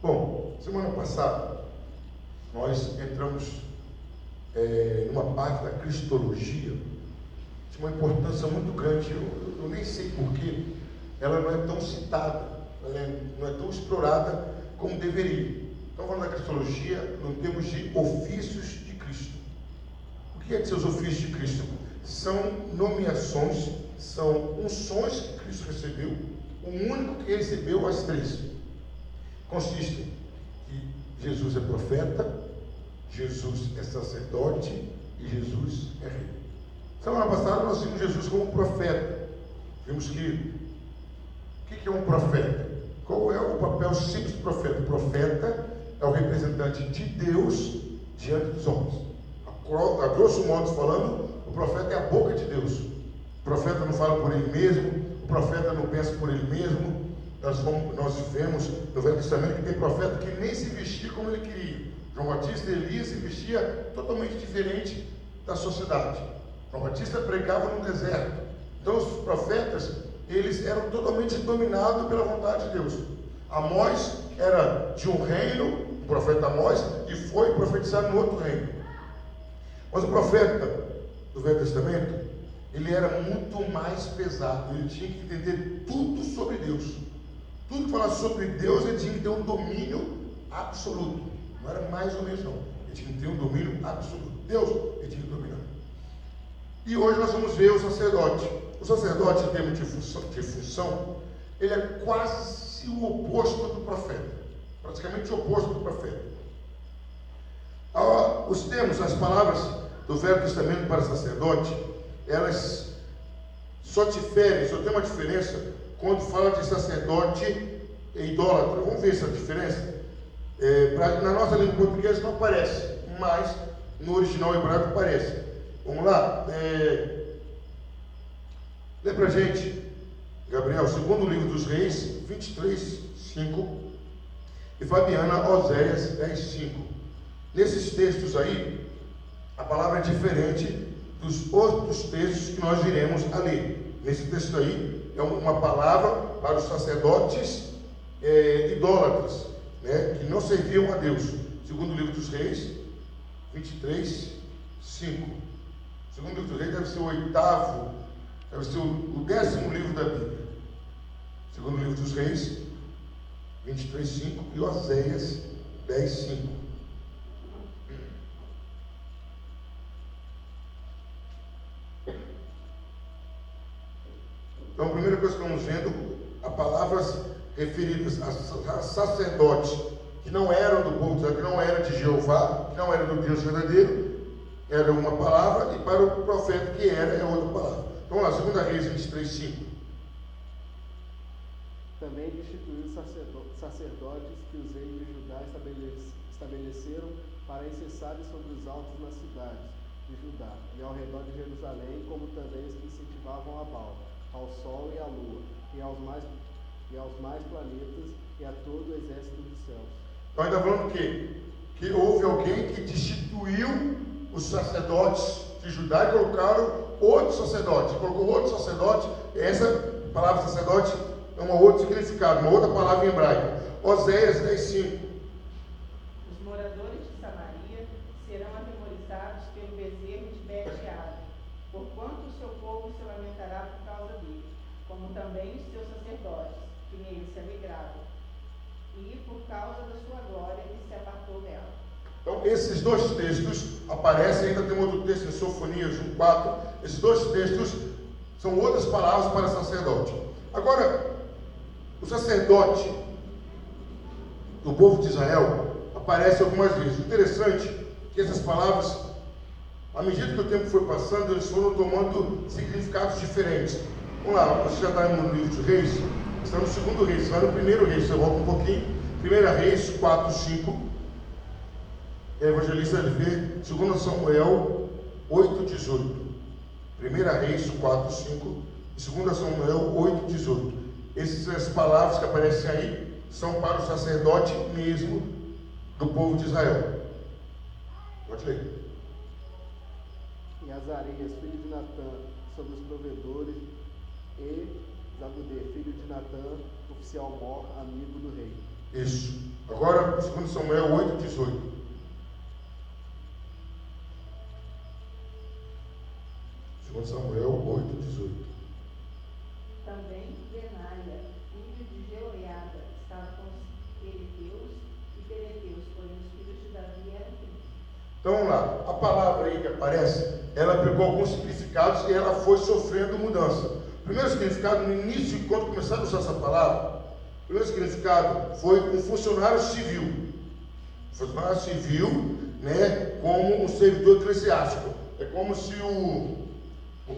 Bom, semana passada nós entramos numa parte da cristologia de uma importância muito grande. Eu nem sei porquê ela não é tão citada, não é tão explorada como deveria. Então, falando da cristologia, em termos de ofícios de Cristo. O que é dizer os ofícios de Cristo? São nomeações, são unções que Cristo recebeu, o único que recebeu as três. Consistem que Jesus é profeta, Jesus é sacerdote e Jesus é rei. Semana passada nós vimos Jesus como profeta. Vimos que o que é um profeta? Qual é o papel simples do profeta? O profeta é o representante de Deus diante dos homens. A grosso modo falando, o profeta é a boca de Deus. O profeta não fala por ele mesmo, o profeta não pensa por ele mesmo. Nós vemos no Velho Testamento que tem profeta que nem se vestia como ele queria. João Batista e Elias se vestia totalmente diferente da sociedade. João Batista pregava no deserto. Então os profetas, eles eram totalmente dominados pela vontade de Deus. Amós era de um reino, o profeta Amós, e foi profetizar no outro reino. Mas o profeta do Velho Testamento, ele era muito mais pesado. Ele tinha que entender tudo sobre Deus. Tudo que falasse sobre Deus, ele tinha que ter um domínio absoluto. Não era mais ou menos não. Ele tinha que ter um domínio absoluto. Deus, ele tinha que dominar. E hoje nós vamos ver o sacerdote. O sacerdote, em termos de função, ele é quase o oposto do profeta. Praticamente o oposto do profeta. Os termos, as palavras do Velho Testamento para sacerdote, elas só diferem, só tem uma diferença quando fala de sacerdote e idólatra. Vamos ver essa diferença? Na nossa língua portuguesa não aparece, mas no original hebraico aparece. Vamos lá? Lê pra gente, Gabriel, segundo livro dos Reis, 23, 5, e Fabiana, Oséias, 10, 5. Nesses textos aí, a palavra é diferente dos outros textos que nós iremos a ler. Nesse texto aí, é uma palavra para os sacerdotes idólatras, né, que não serviam a Deus. Segundo o livro dos Reis, 23, 5. Segundo o livro dos Reis deve ser o 8º, deve ser o 10º livro da Bíblia. Segundo o livro dos Reis, 23, 5 e Oséias, 10, 5. Então, a primeira coisa que estamos vendo, as palavras referidas a sacerdotes que não eram do povo, que não eram de Jeová, que não eram do Deus verdadeiro, era uma palavra, e para o profeta que é outra palavra. Então, vamos lá, 2 Reis 23, 5. Também destituiu sacerdotes que os reis de Judá estabeleceram para incensarem sobre os altos nas cidades de Judá e ao redor de Jerusalém, como também os que incentivavam a Baal, ao sol e à lua, e aos mais planetas, e a todo o exército dos céus. Então ainda falando que houve alguém que destituiu os sacerdotes de Judá e colocaram outro sacerdote. Colocou outro sacerdote. Essa palavra sacerdote é um outro significado, uma outra palavra em hebraico. Oséias 10, 5. Os moradores de Samaria serão atemorizados pelo bezerro de Bet-Ave, porquanto o seu povo se lamentará por causa dele, como também os seus sacerdotes, que nele se alegravam, e por causa da sua glória que se apartou dela. Então, esses dois textos aparecem, ainda tem outro texto em Sofonias 1:4. Esses dois textos são outras palavras para sacerdote. Agora, o sacerdote do povo de Israel aparece algumas vezes. O interessante é que essas palavras, à medida que o tempo foi passando, eles foram tomando significados diferentes. Vamos lá, você já está no livro de Reis? Está no segundo Reis, vai no primeiro Reis, você volta um pouquinho. 1 Reis 4, 5. E a evangelista vê 2 Samuel 8, 18. 1 Reis 4, 5 e 2 Samuel 8, 18. Essas palavras que aparecem aí são para o sacerdote mesmo do povo de Israel. Pode ler. E Azarias, filho de Natã, sobre os provedores, e Zabudê, filho de Natã, oficial mor, amigo do rei. Isso. Agora, 2 Samuel 8,18. Samuel 8,18. Também Benaia, filho de Jeoiada, estava com os filisteus e filisteus, porém os filhos de Davi eram 30. Então vamos lá, a palavra aí que aparece, ela pegou alguns significados e ela foi sofrendo mudança. O primeiro significado, no início, quando começaram a usar essa palavra, o primeiro significado foi um funcionário civil. Funcionário civil, né, como um servidor eclesiástico. É como se o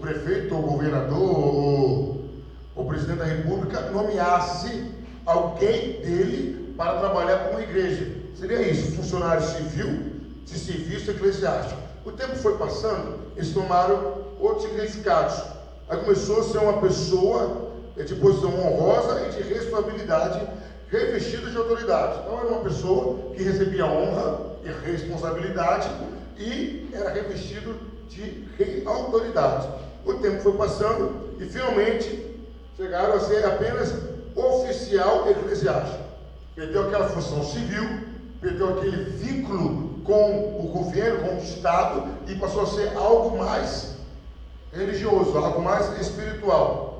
prefeito, ou o governador, ou o presidente da república nomeasse alguém dele para trabalhar com a igreja. Seria isso, funcionário civil de serviço eclesiástico. O tempo foi passando, eles tomaram outros significados. Aí começou a ser uma pessoa de posição honrosa e de responsabilidade, revestida de autoridade. Então era uma pessoa que recebia honra e responsabilidade e era revestido de autoridade. O tempo foi passando e finalmente chegaram a ser apenas oficial eclesiástico. Perdeu aquela função civil, perdeu aquele vínculo com o governo, com o Estado, e passou a ser algo mais religioso, algo mais espiritual.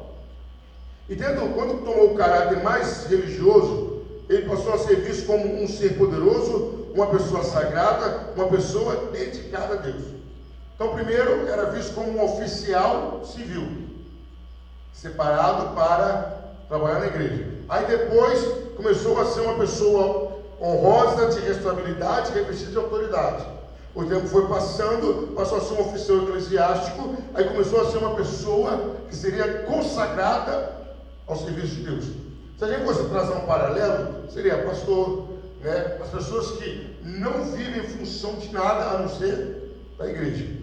E quando tomou o caráter mais religioso, ele passou a ser visto como um ser poderoso, uma pessoa sagrada, uma pessoa dedicada a Deus. Então, primeiro, era visto como um oficial civil, separado para trabalhar na igreja. Aí depois, começou a ser uma pessoa honrosa, de responsabilidade, revestida de autoridade. O tempo foi passando, passou a ser um oficial eclesiástico, aí começou a ser uma pessoa que seria consagrada ao serviço de Deus. Se a gente fosse trazer um paralelo, seria pastor, né? As pessoas que não vivem em função de nada a não ser da igreja.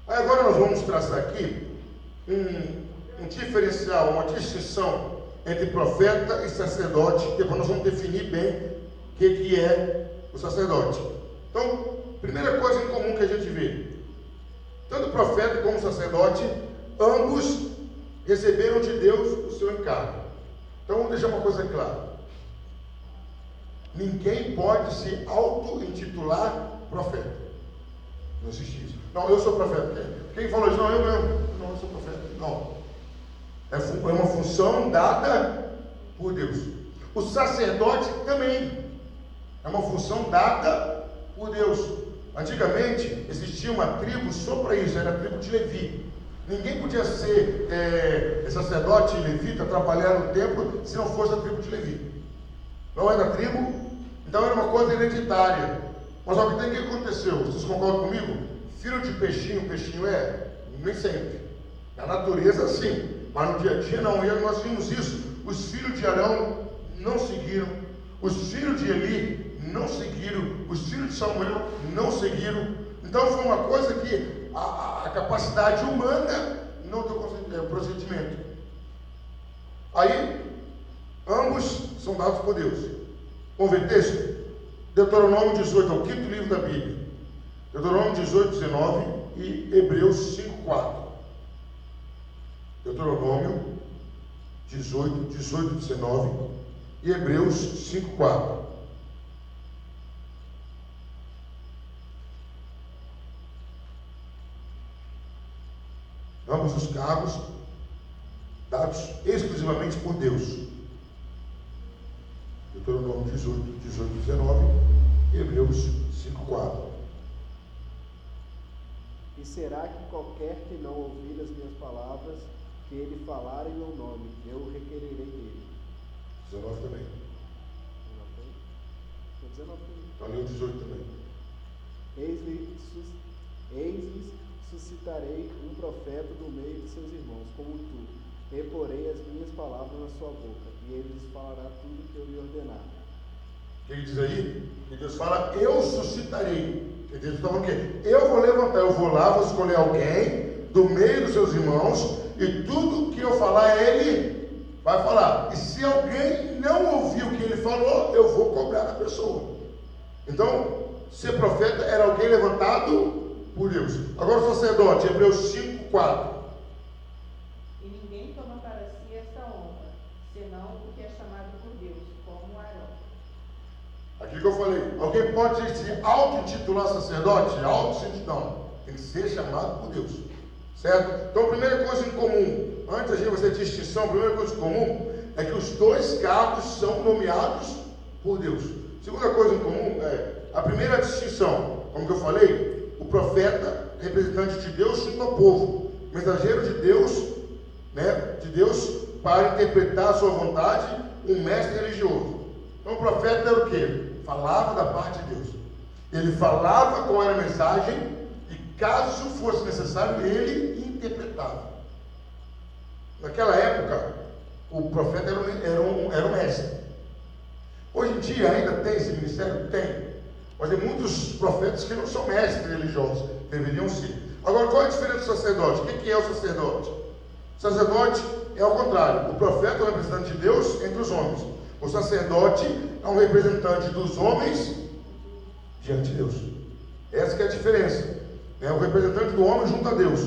Aí agora nós vamos traçar aqui um diferencial, uma distinção entre profeta e sacerdote. Depois nós vamos definir bem o que é o sacerdote. Então, primeira coisa em comum que a gente vê: tanto o profeta como o sacerdote, ambos receberam de Deus o seu encargo. Então vamos deixar uma coisa clara: ninguém pode se auto-intitular profeta. Não existe isso. Não, eu sou profeta. Quem falou isso? Não, eu mesmo. Não, eu sou profeta. Não. É uma função dada por Deus. O sacerdote também é uma função dada por Deus. Antigamente existia uma tribo só para isso, era a tribo de Levi. Ninguém podia ser sacerdote levita, trabalhar no templo, se não fosse a tribo de Levi. Não era tribo, então era uma coisa hereditária. Mas olha o que aconteceu, vocês concordam comigo? Filho de peixinho, peixinho é? Nem sempre. Na natureza sim, mas no dia a dia não. E nós vimos isso. Os filhos de Arão não seguiram, os filhos de Eli não seguiram, os filhos de Samuel não seguiram. Então foi uma coisa que a capacidade humana não deu procedimento. Aí, ambos são dados por Deus. Vamos ver texto? Deuteronômio 18, é o quinto livro da Bíblia. Deuteronômio 18, 19 e Hebreus 5, 4. Deuteronômio 18, 19 e Hebreus 5, 4. Ambos os cargos dados exclusivamente por Deus. Deuteronômio 18, 19 e Hebreus 5, 4. E será que qualquer que não ouvir as minhas palavras, que ele falar em meu nome, eu requererei dele. 19 também. 19 também. Valeu 18 também. Eis-lhes suscitarei um profeta do meio de seus irmãos, como tu. Reporei as minhas palavras na sua boca, e ele lhes falará tudo que eu lhe ordenar. O que ele diz aí? Que Deus fala, eu suscitarei. Que Deus está falando o quê? Eu vou levantar, eu vou lá, vou escolher alguém do meio dos seus irmãos, e tudo que eu falar, ele vai falar. E se alguém não ouvir o que ele falou, eu vou cobrar a pessoa. Então, ser profeta era alguém levantado por Deus. Agora o sacerdote, Hebreus 5, 4. E ninguém toma para si esta honra, senão senão o que é chamado por Deus, como Arão. Aquilo que eu falei, alguém pode se auto-intitular sacerdote? Auto-intitular, tem que ser chamado por Deus, certo? Então, a primeira coisa em comum, antes de você ter distinção, a primeira coisa em comum é que os dois cargos são nomeados por Deus. Segunda coisa em comum é a primeira distinção, como que eu falei, o profeta, representante de Deus junto ao povo, mensageiro de Deus, né, de Deus para interpretar a sua vontade, um mestre religioso. Então o profeta era o quê? Falava da parte de Deus. Ele falava qual era a mensagem e caso fosse necessário, ele interpretava. Naquela época, o profeta era um mestre. Hoje em dia ainda tem esse ministério? Tem. Mas tem muitos profetas que não são mestres religiosos, deveriam ser. Agora, qual é a diferença do sacerdote? O que é o sacerdote? O sacerdote é ao contrário. O profeta é o representante de Deus entre os homens. O sacerdote é um representante dos homens diante de Deus. Essa que é a diferença. É o representante do homem junto a Deus.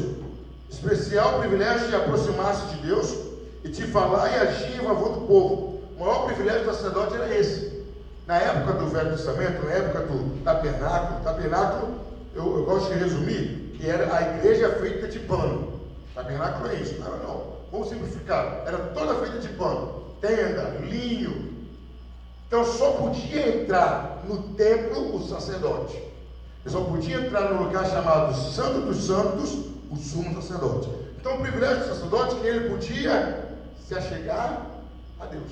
Especial privilégio de aproximar-se de Deus e de falar e agir em favor do povo. O maior privilégio do sacerdote era esse. Na época do Velho Testamento, na época do tabernáculo, eu gosto de resumir, que era a igreja feita de pano. Tabernáculo é isso, não. Vamos simplificar. Era toda feita de pano, tenda, linho. Então só podia entrar no templo o sacerdote. Ele só podia entrar no lugar chamado Santo dos Santos, o sumo sacerdote. Então o privilégio do sacerdote é que ele podia se achegar a Deus.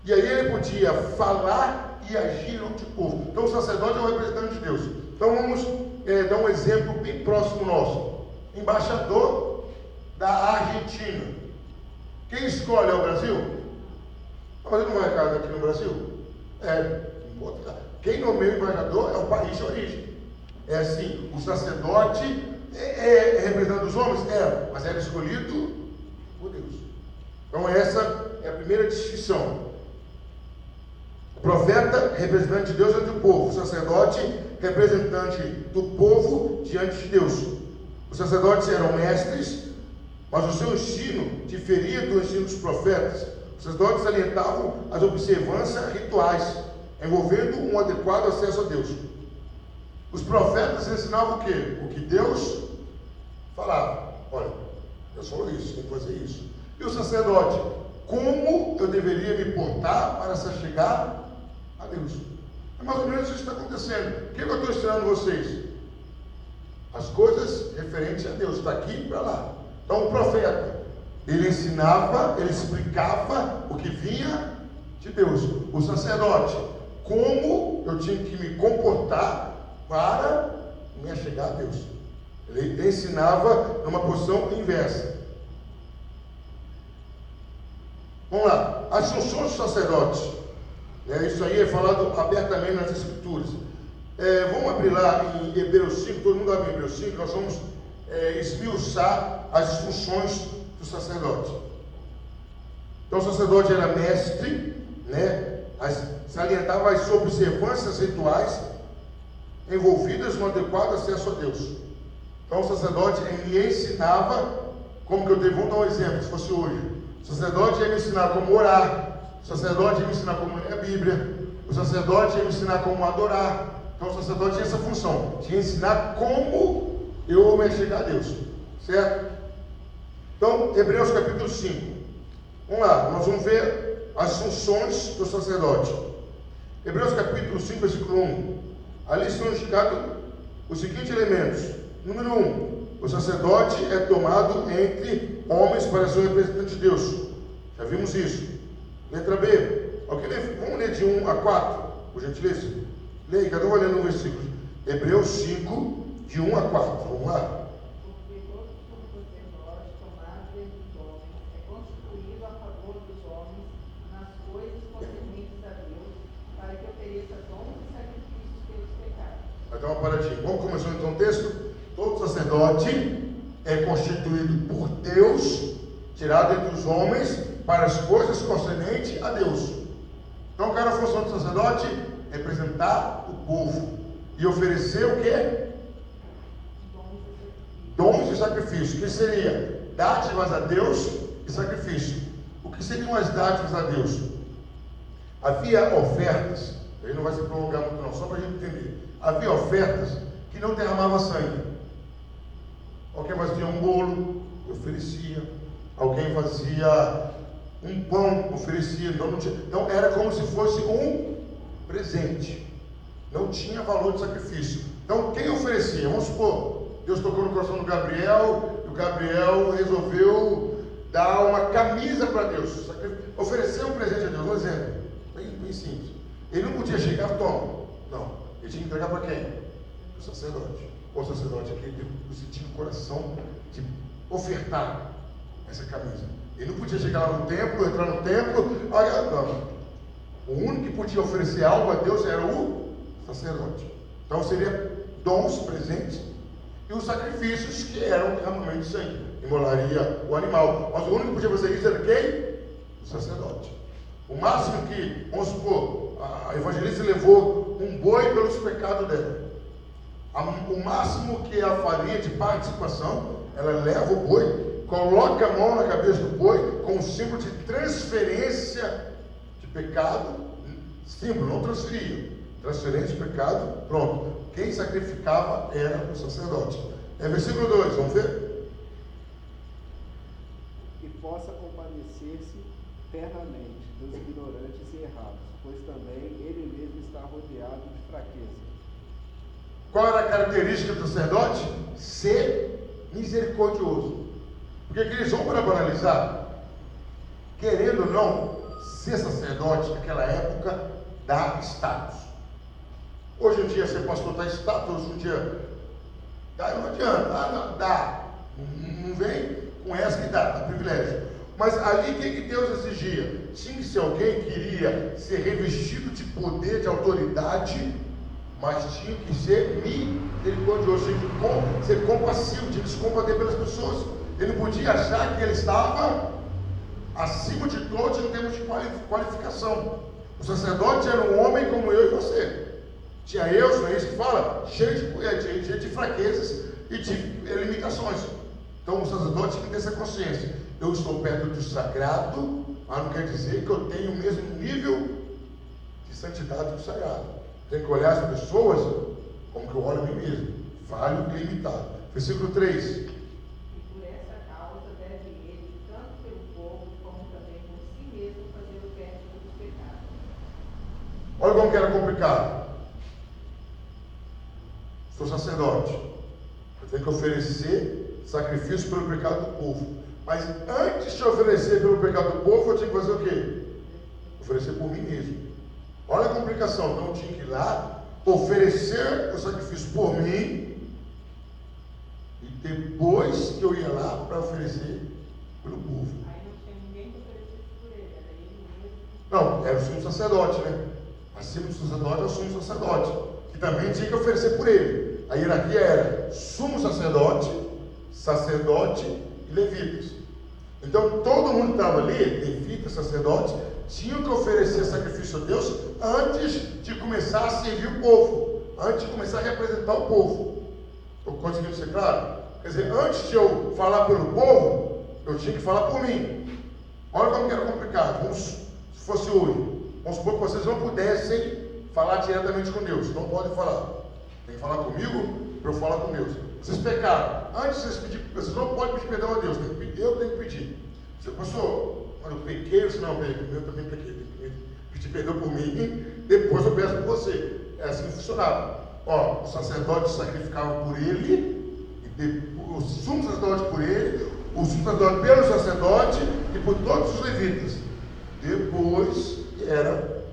E aí ele podia falar e agir no povo. Então o sacerdote é o representante de Deus. Então vamos dar um exemplo bem próximo nosso. Embaixador da Argentina. Quem escolhe é o Brasil? Mas ele não vai casar aqui no Brasil? Quem nomeia o embaixador é o país de origem. É assim, o sacerdote é representante dos homens? Mas era escolhido por Deus. Então essa é a primeira distinção. O profeta, representante de Deus ante o povo. O sacerdote, representante do povo diante de Deus. Os sacerdotes eram mestres, mas o seu ensino diferia do ensino dos profetas. Os sacerdotes alientavam as observâncias rituais, envolvendo um adequado acesso a Deus. Os profetas ensinavam o quê? O que Deus falava. Olha, eu sou isso, tem que fazer isso. E o sacerdote? Como eu deveria me portar para se chegar a Deus? É mais ou menos isso que está acontecendo. O que eu estou ensinando vocês? As coisas referentes a Deus, daqui para lá. Então o profeta, ele ensinava, ele explicava o que vinha de Deus. O sacerdote, como eu tinha que me comportar para me achegar a Deus. Ele ensinava numa posição inversa. Vamos lá, as funções dos sacerdotes. Isso aí é falado abertamente nas Escrituras. Vamos abrir lá em Hebreus 5, todo mundo abre em Hebreus 5, nós vamos esmiuçar as funções do sacerdote. Então o sacerdote era mestre, salientava as observâncias rituais envolvidas no adequado acesso a Deus. Então o sacerdote me ensinava como que eu devo, vamos dar um exemplo, se fosse hoje. O sacerdote ia me ensinar como orar, o sacerdote ia me ensinar como ler a Bíblia, o sacerdote ia me ensinar como adorar. Então o sacerdote tinha essa função, de ensinar como eu me chegar a Deus, certo? Então, Hebreus capítulo 5, vamos lá, nós vamos ver as funções do sacerdote. Hebreus capítulo 5, versículo 1, ali estão indicados os seguintes elementos. Número 1, o sacerdote é tomado entre homens para ser o representante de Deus. Já vimos isso. Letra B. Vamos ler de 1 a 4, por gentileza. Leia, cada um vai lendo um versículo. Hebreus 5, de 1 a 4. Vamos lá. Porque todo sacerdote tomado entre os homens é constituído a favor dos homens nas coisas concernentes a Deus, para que ofereça dons e sacrifícios pelos pecados. Vai dar uma paradinha. Vamos começar então o texto? Todo sacerdote é constituído por Deus, tirado entre os homens, para as coisas concernentes a Deus. Então, qual era a função do sacerdote? Representar o povo e oferecer o quê? Dons e sacrifício. Que seria? Dádivas a Deus e sacrifício. O que que seriam as dádivas a Deus? Havia ofertas, aí não vai se prolongar muito não, só para a gente entender. Havia ofertas que não derramavam sangue. Alguém fazia um bolo, oferecia. Alguém fazia um pão, oferecia. Então era como se fosse um presente. Não tinha valor de sacrifício. Então quem oferecia? Vamos supor, Deus tocou no coração do Gabriel, e o Gabriel resolveu dar uma camisa para Deus. Oferecer um presente a Deus, um exemplo, bem simples. Ele não podia chegar, toma. Não, ele tinha que entregar para quem? Para o sacerdote. O sacerdote aqui tinha o coração de ofertar essa camisa. Ele não podia chegar lá no templo, entrar no templo, não. O único que podia oferecer algo a Deus era o sacerdote. Então seria dons, presentes, e os sacrifícios que eram derramamento de sangue. Imolaria o animal. Mas o único que podia fazer isso era quem? O sacerdote. O máximo que, vamos supor, a evangelista levou um boi pelos pecados dela. O máximo que ela faria de participação, ela leva o boi, coloca a mão na cabeça do boi com um símbolo de transferência de pecado, símbolo, não transferia, transferência de pecado, pronto. Quem sacrificava era o sacerdote. Versículo 2, vamos ver? E possa compadecer-se ternamente dos ignorantes e errados, pois também ele mesmo está rodeado de fraqueza. Qual era a característica do sacerdote? Ser misericordioso. Porque que eles vão para banalizar, querendo ou não, ser sacerdote naquela época dá status. Hoje em dia ser pastor dá status, hoje em dia não adianta, dá. Não vem com essa que dá privilégio. Mas ali o que Deus exigia? Tinha que ser alguém que iria ser revestido de poder, de autoridade, mas tinha que ser misericordioso, tinha que ser compassivo, tinha que se compadecer pelas pessoas. Ele não podia achar que ele estava acima de todos em termos de qualificação. O sacerdote era um homem como eu e você. Tinha eu, não é isso que fala? Cheio de fraquezas e de limitações. Então o sacerdote tem que ter essa consciência. Eu estou perto do sagrado, mas não quer dizer que eu tenho o mesmo nível de santidade do sagrado. Tem que olhar as pessoas como que eu olho a mim mesmo, falho e limitado. Versículo 3. E por essa causa deve ele, tanto pelo povo, como também por si mesmo, fazer o pérdido dos pecados. Olha como que era complicado. Sou sacerdote. Eu tenho que oferecer sacrifício pelo pecado do povo. Mas antes de oferecer pelo pecado do povo, eu tinha que fazer o quê? Oferecer por mim mesmo. Olha a complicação. Então eu tinha que ir lá, oferecer o sacrifício por mim, e depois que eu ia lá para oferecer pelo povo. Aí não tinha ninguém que oferecesse por ele, era ele mesmo. Não, era o sumo sacerdote, né? Acima do sacerdote é o sumo sacerdote, que também tinha que oferecer por ele. A hierarquia era sumo sacerdote, sacerdote e levitas. Então todo mundo que estava ali, levita, sacerdote, tinha que oferecer sacrifício a Deus antes de começar a servir o povo, antes de começar a representar o povo. Estou conseguindo ser claro? Quer dizer, antes de eu falar pelo povo, eu tinha que falar por mim. Olha como que era complicado. Se fosse hoje, vamos supor que vocês não pudessem falar diretamente com Deus, não podem falar. Tem que falar comigo para eu falar com Deus. Vocês pecaram. Antes de vocês pedirem, vocês não podem pedir perdão a Deus. Eu tenho que pedir. Você, pastor, quando eu pequei, eu também pequei. Tenho que pedir perdão por mim. Depois eu peço por você. É assim que funcionava. O sacerdote sacrificava por ele, o sumo sacerdote por ele, o sumo sacerdote pelo sacerdote e por todos os levitas. Depois era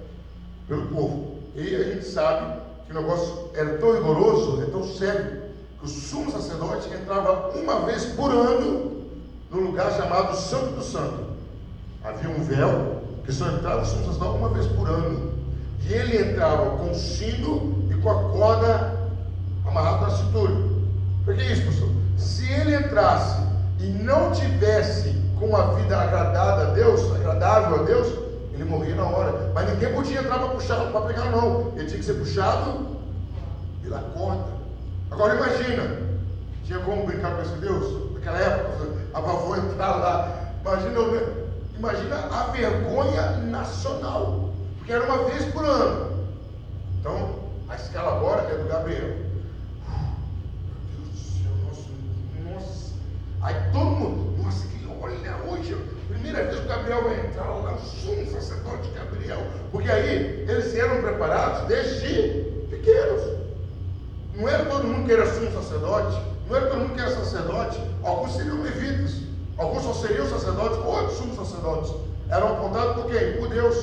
pelo povo. E a gente sabe que o negócio era tão rigoroso, é tão sério, que o sumo sacerdote entrava uma vez por ano no lugar chamado Santo do Santo. Havia um véu que só entrava o sumo sacerdote uma vez por ano. E ele entrava com o sino e com a corda amarrada na cintura. Por que isso, pastor? Se ele entrasse e não tivesse com uma vida agradável a Deus, ele morria na hora. Mas ninguém podia entrar para puxar, para pegar, não. Ele tinha que ser puxado pela corda. Agora imagina, tinha como brincar com esse Deus? Naquela época, a vovó entrar lá. Imagina Imagina a vergonha nacional, porque era uma vez por ano. Então, a escala agora é do Gabriel. Meu Deus do céu, nossa. Aí todo mundo, nossa, que olha hoje, primeira vez que o Gabriel vai entrar lá, o sumo sacerdote Gabriel. Porque aí eles eram preparados desde pequenos. Não era todo mundo que era sumo sacerdote, não era todo mundo que era sacerdote. Alguns seriam levitas, alguns só seriam sacerdotes, outros sumos sacerdotes. Eram apontados por quem? Por Deus.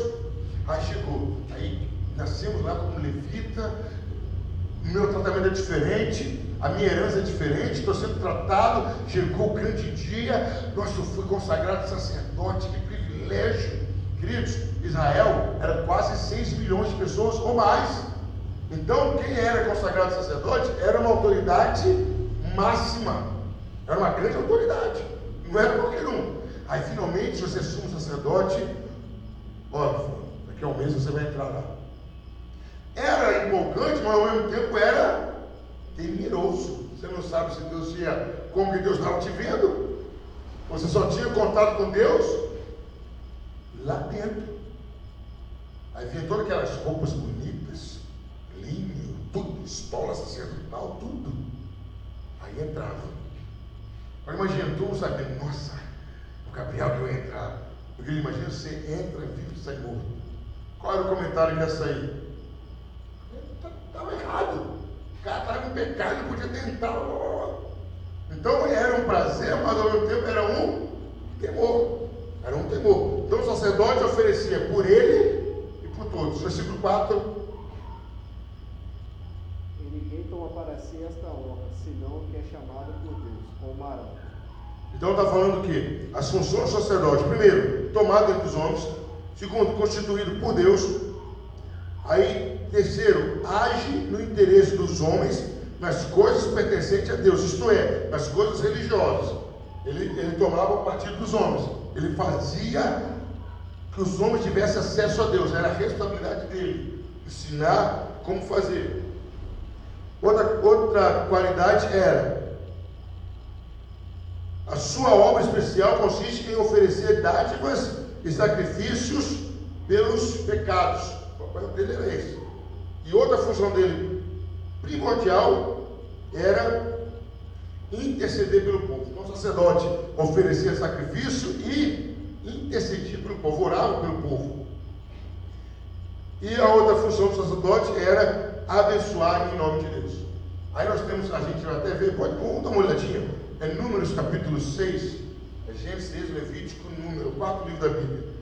Aí chegou, aí nascemos lá como levita, o meu tratamento é diferente, a minha herança é diferente, estou sendo tratado, chegou o grande dia, nossa, eu fui consagrado sacerdote, que privilégio. Queridos, Israel era quase 6 milhões de pessoas ou mais. Então, quem era consagrado sacerdote era uma autoridade máxima, era uma grande autoridade, não era qualquer um. Aí, finalmente, você é sumo sacerdote, ó, daqui a um mês você vai entrar lá. Era empolgante, mas ao mesmo tempo era temeroso. Você não sabe se Deus ia, como que Deus estava te vendo. Você só tinha contato com Deus lá dentro. Aí vinha todas aquelas roupas bonitas, linho, tudo, estola sacerdotal, tudo. Aí entrava. Agora imagina, tu sabendo, nossa, o Gabriel que vai entrar. Porque imagina, você entra, vive e sai morto. Qual era o comentário que ia sair? Estava errado. O cara estava em pecado, não podia tentar. Então era um prazer, mas ao mesmo tempo era um temor. Era um temor. Então o sacerdote oferecia por ele e por todos. Versículo 4. E ninguém toma para si esta honra, senão o que é chamado por Deus, como Arão. Então está falando o quê? As funções do sacerdote. Primeiro, tomado entre os homens. Segundo, constituído por Deus. Aí, terceiro, age no interesse dos homens nas coisas pertencentes a Deus, isto é, nas coisas religiosas. Ele tomava o partido dos homens. Ele fazia que os homens tivessem acesso a Deus. Era a responsabilidade dele, ensinar como fazer. Outra qualidade era: a sua obra especial consiste em oferecer dádivas e sacrifícios pelos pecados. O papel dele era esse. E outra função dele primordial era interceder pelo povo. Então o sacerdote oferecia sacrifício e intercedia pelo povo, orava pelo povo. E a outra função do sacerdote era abençoar em nome de Deus. Aí nós temos, a gente vai até ver, vamos dar uma olhadinha, é Números capítulo 6, é Gênesis, Levítico, Número, 4 livros da Bíblia.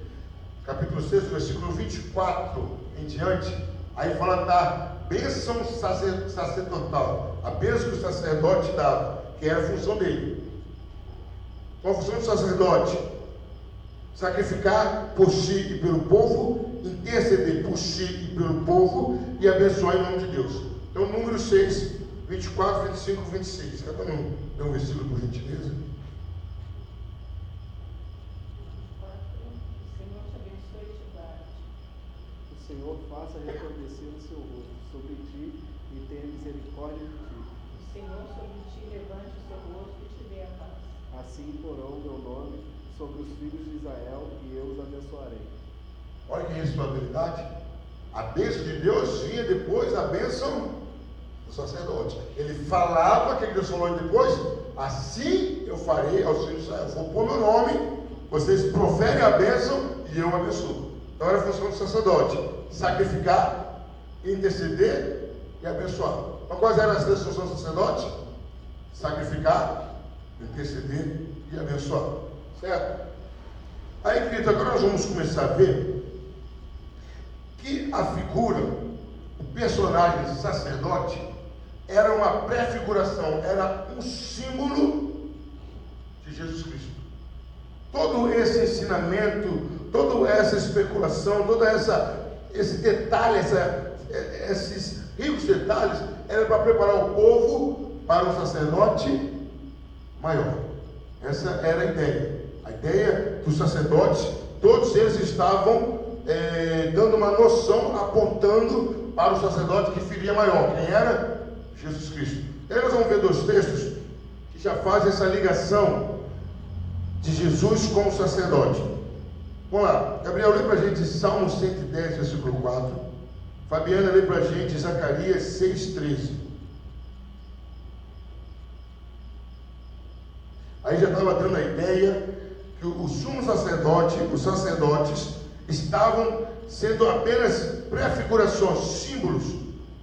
Capítulo 6, versículo 24 em diante, aí fala da bênção sacerdotal, a bênção que o sacerdote dava, que era a função dele. Qual a função do sacerdote? Sacrificar por si e pelo povo, interceder por si e pelo povo e abençoar em nome de Deus. Então, número 6, 24, 25, 26. Cada um dê um versículo por gentileza. O Senhor faça resplandecer o seu rosto sobre ti e tenha misericórdia de ti. O Senhor sobre ti levante o seu rosto e te dê a paz. Assim porão meu nome sobre os filhos de Israel e eu os abençoarei. Olha que responsabilidade. A bênção de Deus vinha depois da bênção do sacerdote. Ele falava, que Deus falou depois: assim eu farei aos filhos de Israel. Vou pôr meu nome, vocês proferem a bênção e eu abençoo. Então era a função do sacerdote: sacrificar, interceder e abençoar. Então quais eram as três funções do sacerdote? Sacrificar, interceder e abençoar. Certo? Aí, querido, agora nós vamos começar a ver que a figura, o personagem sacerdote, era uma prefiguração, era um símbolo de Jesus Cristo. Todo esse ensinamento, toda essa especulação, todo esse detalhe, esses ricos detalhes, era para preparar o povo para o sacerdote maior. Essa era a ideia. A ideia dos sacerdotes, todos eles estavam dando uma noção, apontando para o sacerdote que viria maior. Quem era? Jesus Cristo. E aí nós vamos ver dois textos que já fazem essa ligação de Jesus como sacerdote. Vamos lá, Gabriel, lê para a gente Salmo 110, versículo 4. Fabiana, lê para a gente Zacarias 6,13. Aí já estava dando a ideia que o sumo sacerdote, os sacerdotes, estavam sendo apenas prefigurações, símbolos,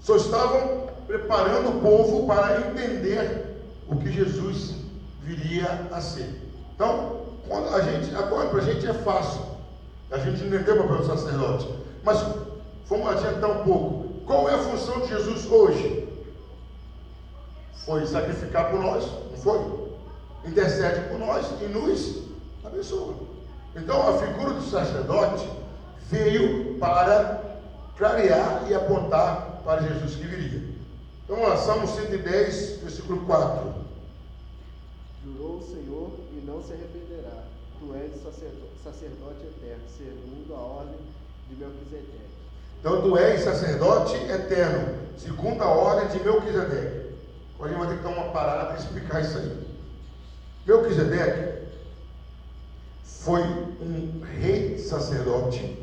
só estavam preparando o povo para entender o que Jesus viria a ser. Então, agora para a gente é fácil, a gente entender o papel do sacerdote, mas vamos adiantar um pouco. Qual é a função de Jesus hoje? Foi sacrificar por nós, não foi? Intercede por nós e nos abençoa. Então, a figura do sacerdote veio para clarear e apontar para Jesus que viria. Então, vamos lá, Salmo 110, versículo 4. Jurou o Senhor e não se arrependerá. Tu és sacerdote eterno, segundo a ordem de Melquisedeque. Então, tu és sacerdote eterno, segundo a ordem de Melquisedeque. Agora a gente vai ter que dar uma parada para explicar isso aí. Melquisedeque foi um rei sacerdote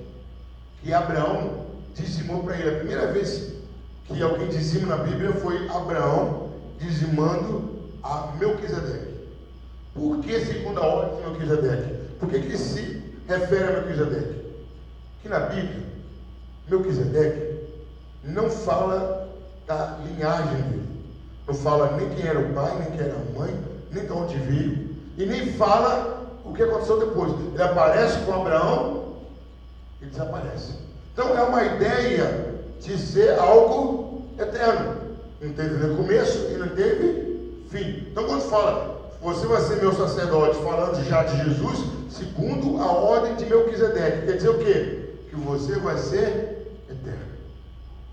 que Abraão dizimou para ele. A primeira vez que alguém dizima na Bíblia foi Abraão dizimando a Melquisedeque. Por que segundo a ordem de Melquisedeque? Por que se refere a Melquisedeque? Que na Bíblia, Melquisedeque não fala da linhagem dele. Não fala nem quem era o pai, nem quem era a mãe, nem de onde veio. E nem fala o que aconteceu depois. Ele aparece com Abraão e desaparece. Então é uma ideia de ser algo eterno. Não teve nem começo e não teve fim. Então quando fala, você vai ser meu sacerdote, falando já de Jesus, segundo a ordem de Melquisedeque, quer dizer o quê? Que você vai ser eterno.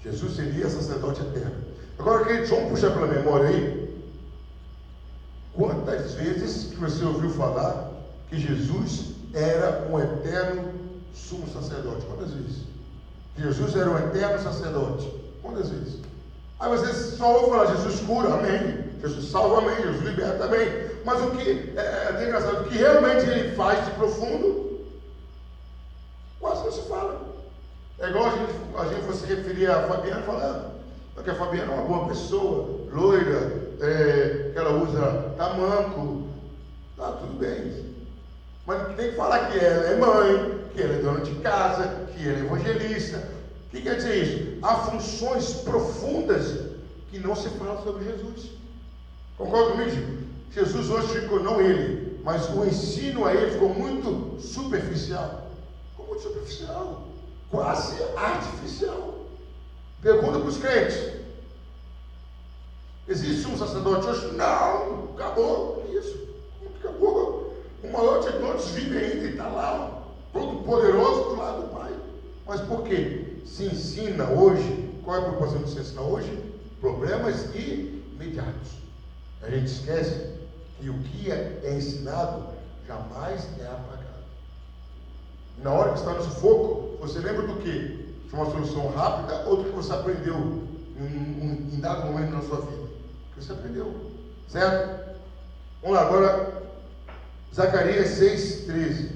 Jesus seria sacerdote eterno. Agora, queridos, vamos puxar pela memória aí. Quantas vezes que você ouviu falar que Jesus era um eterno sumo sacerdote? Quantas vezes? Jesus era um eterno sacerdote. Quantas vezes? Aí você só ouve falar, Jesus cura, amém. Jesus salva, amém. Jesus liberta, amém. Mas o que é engraçado, o que realmente ele faz de profundo, quase não se fala. É igual a gente fosse referir a Fabiana falando, porque a Fabiana é uma boa pessoa, loira, que ela usa tamanco, tá tudo bem. Mas tem que falar que ela é mãe, que ela é dona de casa, que ela é evangelista. O que quer dizer isso? Há funções profundas que não se fala sobre Jesus. Concorda comigo? Jesus hoje ficou, não ele, mas o ensino a ele ficou muito superficial. Ficou muito superficial, quase artificial. Pergunta para os crentes: existe um sacerdote hoje? Não, acabou. Isso, acabou. O maior de todos vive ainda e está lá, todo poderoso do lado do Pai. Mas por quê? Se ensina hoje, qual é a proporção de se ensinar hoje? Problemas imediatos. A gente esquece que o que é ensinado jamais é apagado. Na hora que está no sufoco, você lembra do quê? De uma solução rápida ou do que você aprendeu em dado momento na sua vida? O que você aprendeu, certo? Vamos lá, agora Zacarias 6,13.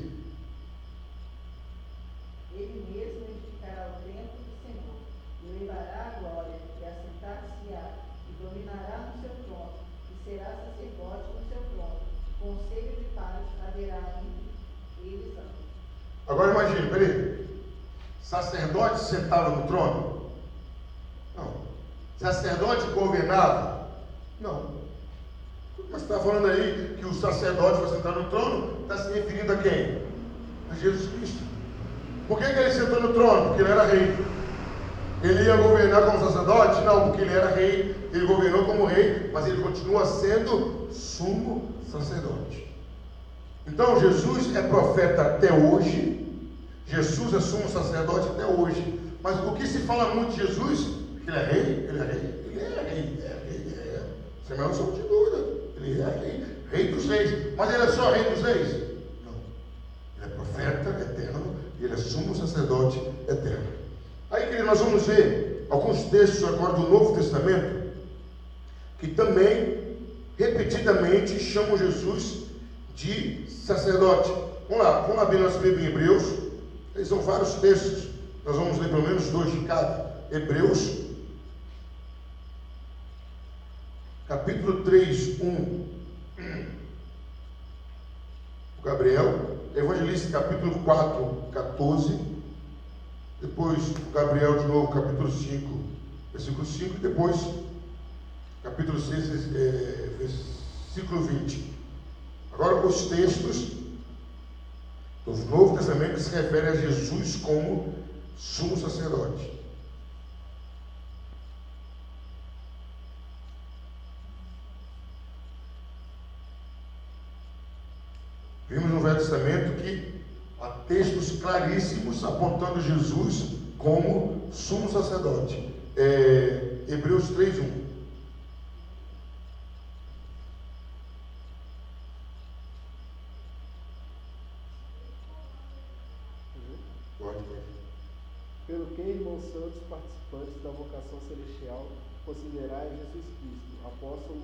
Ele mesmo edificará o templo do Senhor, e levará a glória, e assentar-se-á, e dominará no seu trono, e será sacerdote no seu trono. Conselho de paz haverá entre eles ambos. Agora imagine, peraí. Sacerdote sentava no trono? Não. Sacerdote governava? Não. Mas está falando aí que o sacerdote vai sentar no trono, está se referindo a quem? A Jesus Cristo. Por que ele sentou no trono? Porque ele era rei. Ele ia governar como sacerdote? Não, porque ele era rei. Ele governou como rei, mas ele continua sendo sumo sacerdote. Então Jesus é profeta até hoje. Jesus é sumo sacerdote até hoje. Mas o que se fala muito de Jesus? Que ele é rei, ele é rei, ele é rei, Sem menor sombra de dúvida. Ele é rei, rei dos reis. Mas ele é só rei dos reis? Não. Ele é profeta eterno e ele é sumo sacerdote eterno. Aí, querido, nós vamos ver alguns textos agora do Novo Testamento que também, repetidamente, chamam Jesus de sacerdote. Vamos lá abrir nossa Bíblia em Hebreus, São vários textos, nós vamos ler pelo menos 2 de cada. Hebreus, capítulo 3, 1. O Gabriel, Evangelista, capítulo 4, 14. Depois, o Gabriel de novo, capítulo 5, versículo 5. E depois, capítulo 6, versículo 20. Agora, os textos do Novo Testamento que se referem a Jesus como sumo sacerdote. Vimos no Velho Testamento que há textos claríssimos apontando Jesus como sumo sacerdote. Hebreus 3, 1. Pelo que, irmãos santos, participantes da vocação celestial, considerai Jesus Cristo, apóstolo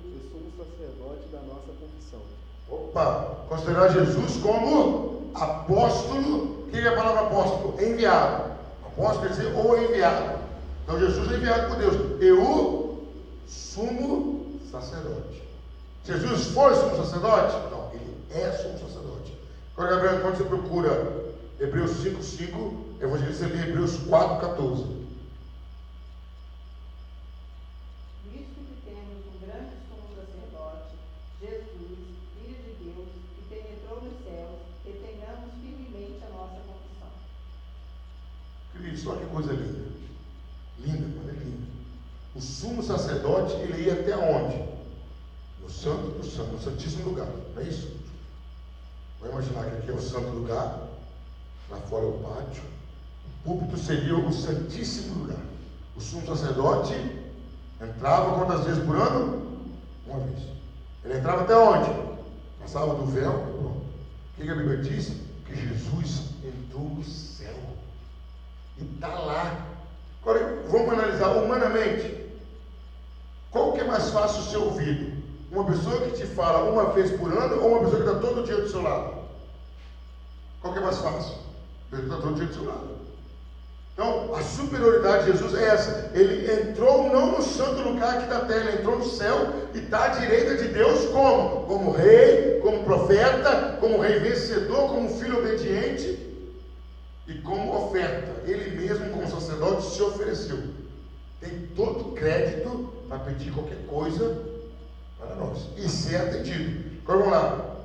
e sumo sacerdote da nossa confissão. Opa! Considerar Jesus como apóstolo. O que é a palavra apóstolo? Enviado. Apóstolo quer dizer o enviado. Então Jesus é enviado por Deus. E o sumo sacerdote. Jesus foi sumo sacerdote? Não, ele é sumo sacerdote. Agora, Gabriel, quando você procura Hebreus 5:5, Evangelista lê Hebreus 4:14. Visto que temos um grande sumo sacerdote, Jesus, Filho de Deus, que penetrou nos céus, retenhamos firmemente a nossa confissão. Queridos, olha que coisa linda. Linda, mas é linda. O sumo sacerdote, ele ia até onde? No santo do santo, no santíssimo lugar. Não é isso? Vamos imaginar que aqui é o santo lugar, lá fora é o pátio. O púlpito seria o santíssimo lugar. O sumo sacerdote entrava quantas vezes por ano? Uma vez. Ele entrava até onde? Passava do véu. Pronto. O que a Bíblia diz? Que Jesus entrou no céu. E está lá. Agora, vamos analisar humanamente. Qual que é mais fácil ser ouvido? Uma pessoa que te fala uma vez por ano ou uma pessoa que está todo dia do seu lado? Qual que é mais fácil? Ele está todo dia do seu lado. Então, a superioridade de Jesus é essa. Ele entrou não no santo lugar aqui da terra, ele entrou no céu e está à direita de Deus como? Como rei, como profeta, como rei vencedor, como filho obediente e como oferta. Ele mesmo, como sacerdote, se ofereceu. Tem todo o crédito para pedir qualquer coisa para nós e ser atendido. Agora vamos lá.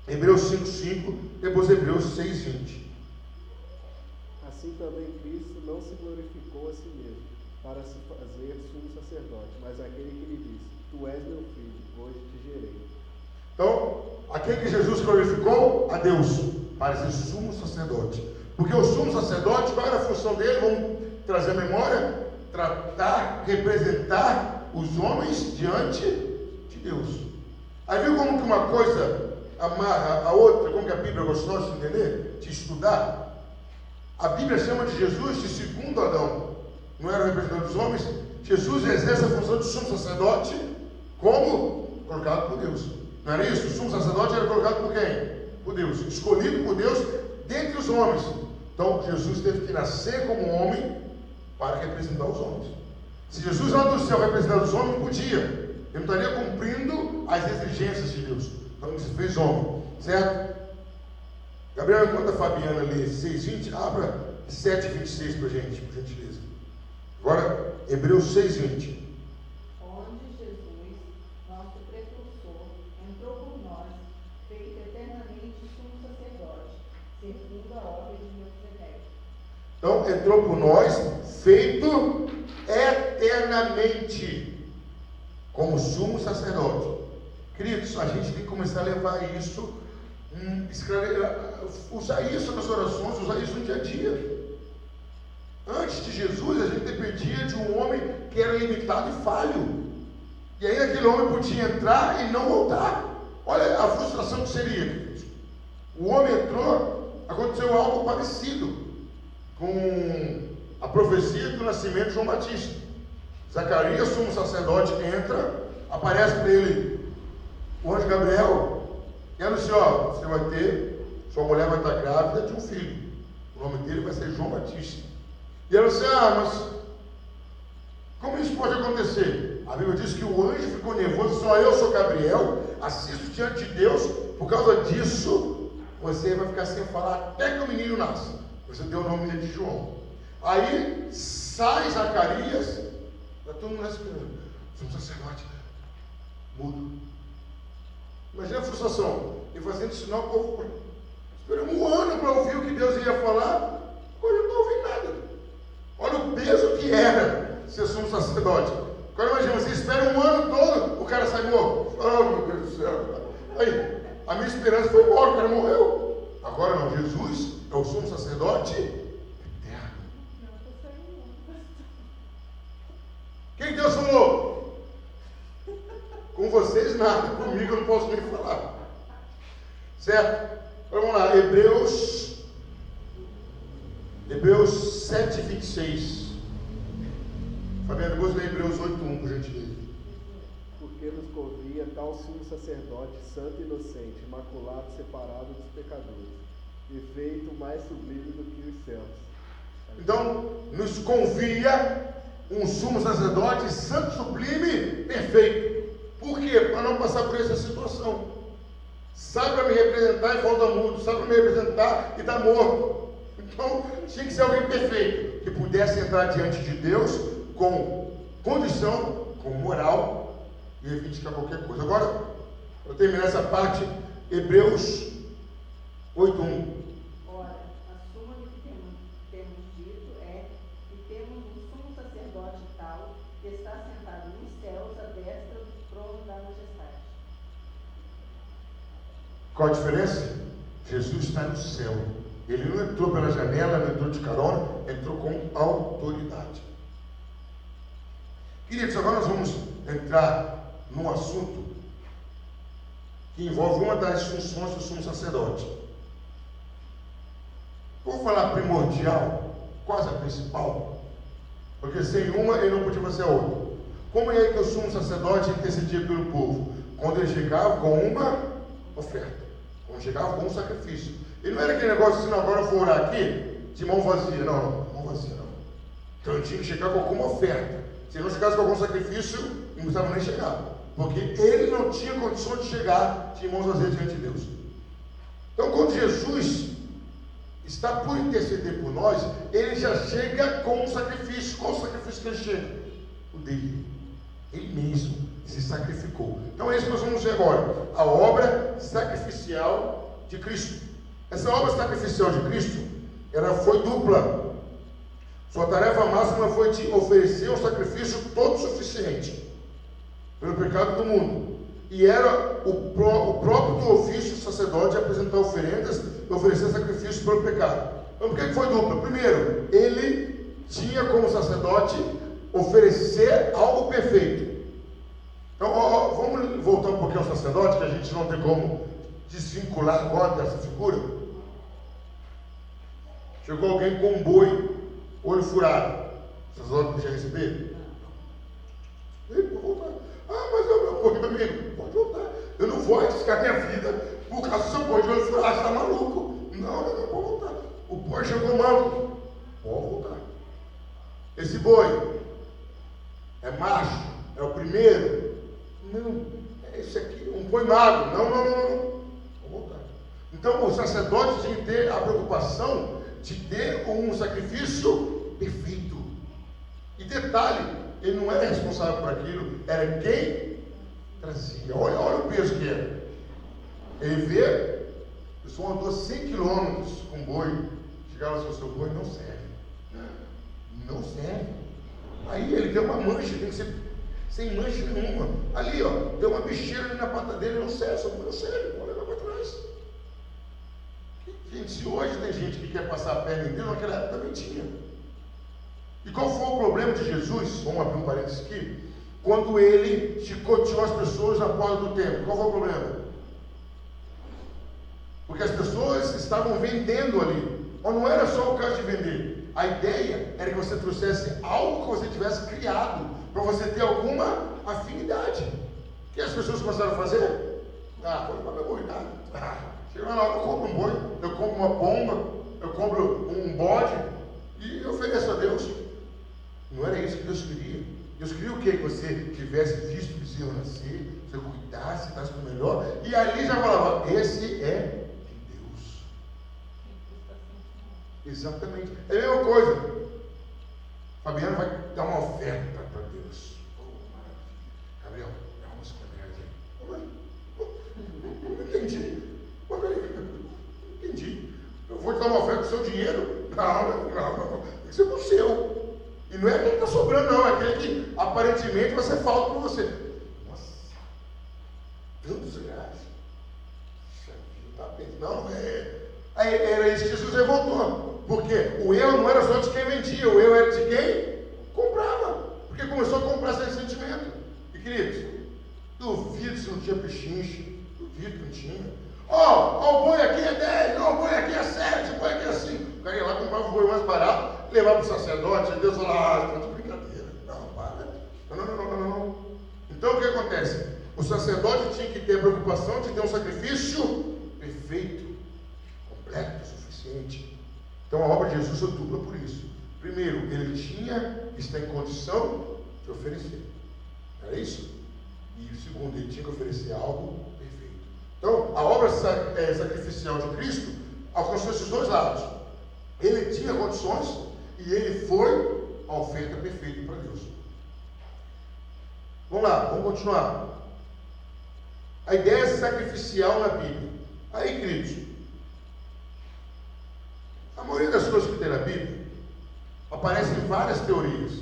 Hebreus 5:5, depois Hebreus 6:20. Assim também Cristo não se glorificou a si mesmo, para se fazer sumo sacerdote, mas aquele que lhe disse: Tu és meu filho, hoje te gerei. Então, aquele que Jesus glorificou a Deus, para ser sumo sacerdote. Porque o sumo sacerdote, qual era a função dele? Vamos trazer a memória: tratar, representar os homens diante de Deus. Aí viu como que uma coisa amarra a outra, como que a Bíblia gostou de entender, de estudar? A Bíblia chama de Jesus de segundo Adão. Não era o representante dos homens. Jesus exerce a função de sumo sacerdote como colocado por Deus. Não era isso? O sumo sacerdote era colocado por quem? Por Deus. Escolhido por Deus dentre os homens. Então Jesus teve que nascer como homem para representar os homens. Se Jesus lá do céu representava os homens, não podia. Ele não estaria cumprindo as exigências de Deus. Então ele se fez homem. Certo? Gabriel, enquanto a Fabiana lê 6:20, abra 7:26 para a gente, por gentileza. Agora, Hebreus 6:20. Onde Jesus, nosso precursor, entrou por nós, feito eternamente sumo sacerdote, segundo a ordem de Melquisedeque. Então, entrou por nós, feito eternamente, como sumo sacerdote. Queridos, a gente tem que começar a levar isso, usar isso nas orações, usar isso no dia a dia. Antes de Jesus, a gente dependia de um homem que era limitado e falho. E aí aquele homem podia entrar e não voltar. Olha a frustração que seria, queridos. O homem entrou, aconteceu algo parecido com a profecia do nascimento de João Batista. Zacarias, sumo sacerdote, entra, aparece para ele o anjo Gabriel e anuncia: ó, você vai ter, sua mulher vai estar grávida de um filho. O nome dele vai ser João Batista. E ela disse: mas como isso pode acontecer? A Bíblia diz que o anjo ficou nervoso. Só eu sou Gabriel, assisto diante de Deus. Por causa disso, você vai ficar sem falar até que o menino nasça. Você deu o nome dele de João. Aí sai Zacarias, está todo mundo esperando. Somos sacerdote, mudo. Imagina a frustração. Ele fazendo sinal, o povo esperamos um ano para ouvir o que Deus ia falar. Agora não está ouvindo nada. Olha o peso que era ser sumo sacerdote. Agora imagina, você espera um ano todo, o cara sai morto. Oh, meu Deus do céu. Aí, a minha esperança foi embora, o cara morreu. Agora não, Jesus é o sumo sacerdote eterno. Quem Deus falou? Com vocês nada, comigo eu não posso nem falar. Certo? Então, vamos lá, Hebreus 7:26. Fabiano, depois lê Hebreus 8:1, por gentileza. Porque nos convia tal sumo sacerdote, santo e inocente, imaculado, separado dos pecadores, e feito mais sublime do que os céus. Então, nos convia um sumo sacerdote santo, sublime, perfeito. Por quê? Para não passar por essa situação. Sabe para me representar e falta mudo, sabe para me representar e está morto. Então, tinha que ser alguém perfeito, que pudesse entrar diante de Deus com condição, com moral, e reivindicar qualquer coisa. Agora, para terminar essa parte, Hebreus 8:1. Ora, a suma do que temos dito é que temos um sumo sacerdote tal, que está sentado nos céus, à destra do trono da majestade. Qual a diferença? Jesus está no céu. Ele não entrou pela janela, não entrou de carona, entrou com autoridade. Queridos, agora nós vamos entrar num assunto que envolve uma das funções do sumo sacerdote. Vou falar primordial, quase a principal, porque sem uma ele não podia fazer a outra. Como é que o sumo sacerdote intercedia pelo povo? Quando ele chegava com uma oferta, quando chegava com um sacrifício. Ele não era aquele negócio assim: não, agora eu vou orar aqui de mão vazia. Não, mão vazia não. Então ele tinha que chegar com alguma oferta. Se não chegasse com algum sacrifício, não precisava nem chegar, porque ele não tinha condições de chegar de mãos vazias diante de Deus. Então, quando Jesus está por interceder por nós, ele já chega com um sacrifício. Qual o sacrifício que ele chega? O dele. Ele mesmo se sacrificou. Então é isso que nós vamos ver agora, a obra sacrificial de Cristo. Essa obra sacrificial de Cristo, ela foi dupla. Sua tarefa máxima foi de oferecer um sacrifício todo suficiente pelo pecado do mundo. E era o próprio do ofício do sacerdote de apresentar oferendas e oferecer sacrifícios pelo pecado. Então por que foi dupla? Primeiro, ele tinha como sacerdote oferecer algo perfeito. Então vamos voltar um pouquinho ao sacerdote, que a gente não tem como desvincular agora dessa figura. Chegou alguém com um boi, olho furado. O sacerdote podia receber? Ele pode voltar. Mas é o meu boi, meu amigo. Pode voltar. Eu não vou arriscar minha vida por causa do seu boi de olho furado. Você está maluco? Não, pode voltar. O boi chegou manco. Pode voltar. Esse boi é macho? É o primeiro? Não. É esse aqui, um boi magro. Não. Pode voltar. Então o sacerdote tinha que ter a preocupação de ter um sacrifício perfeito. E detalhe, ele não era responsável por aquilo, era quem trazia. Olha o peso que era. Ele vê, a pessoa andou 100 quilômetros com boi, chegava assim: o seu boi não serve. Não serve. Aí ele deu uma mancha, tem que ser sem mancha nenhuma. Ali, deu uma bicheira ali na pata dele, não serve, seu boi não serve, pode levar para trás. Gente, se hoje tem gente que quer passar a perna em Deus, naquela época também tinha. E qual foi o problema de Jesus? Vamos abrir um parênteses aqui. Quando ele chicoteou as pessoas na porta do templo, qual foi o problema? Porque as pessoas estavam vendendo ali. Mas não era só o caso de vender. A ideia era que você trouxesse algo que você tivesse criado, para você ter alguma afinidade. O que as pessoas começaram a fazer? Pode levar meu boi, nada. Chega lá, eu compro um boi, eu compro uma pomba, eu compro um bode e ofereço a Deus. Não era isso que Deus queria. Deus queria o quê? Que você tivesse visto o bezerro nascer, você cuidasse, desse o melhor, e ali já falava, esse é de Deus. Exatamente. É a mesma coisa. Fabiano vai dar uma oferta para Deus. Gabriel, dá uns R$50 aí. Não entendi. Não entendi. Eu vou te dar uma oferta do seu dinheiro? Não. Tem que ser do seu. E não é aquele que está sobrando, não. É aquele que aparentemente vai ser falta para você. Nossa, tantos reais. Não, Aí era isso que Jesus revoltou. Porque o erro não era só de quem vendia, o erro era de quem comprava. Porque começou a comprar sem sentimento. E queridos, duvido se não tinha pechinche. Duvido que não tinha. O boi aqui é 10, o boi aqui é 7, o boi aqui é 5. O cara ia lá, comprava o boi mais barato, levava para o sacerdote, e Deus falava, tá de brincadeira. Não, para. Não. Então o que acontece? O sacerdote tinha que ter a preocupação de ter um sacrifício perfeito, completo, suficiente. Então a obra de Jesus foi dupla por isso. Primeiro, ele tinha que estar em condição de oferecer. Era isso? E segundo, ele tinha que oferecer algo perfeito. Então, a obra sacrificial de Cristo alcançou esses dois lados. Ele tinha condições e ele foi a oferta perfeita para Deus. Vamos lá, vamos continuar. A ideia sacrificial na Bíblia. Aí, queridos, a maioria das coisas que tem na Bíblia aparecem várias teorias.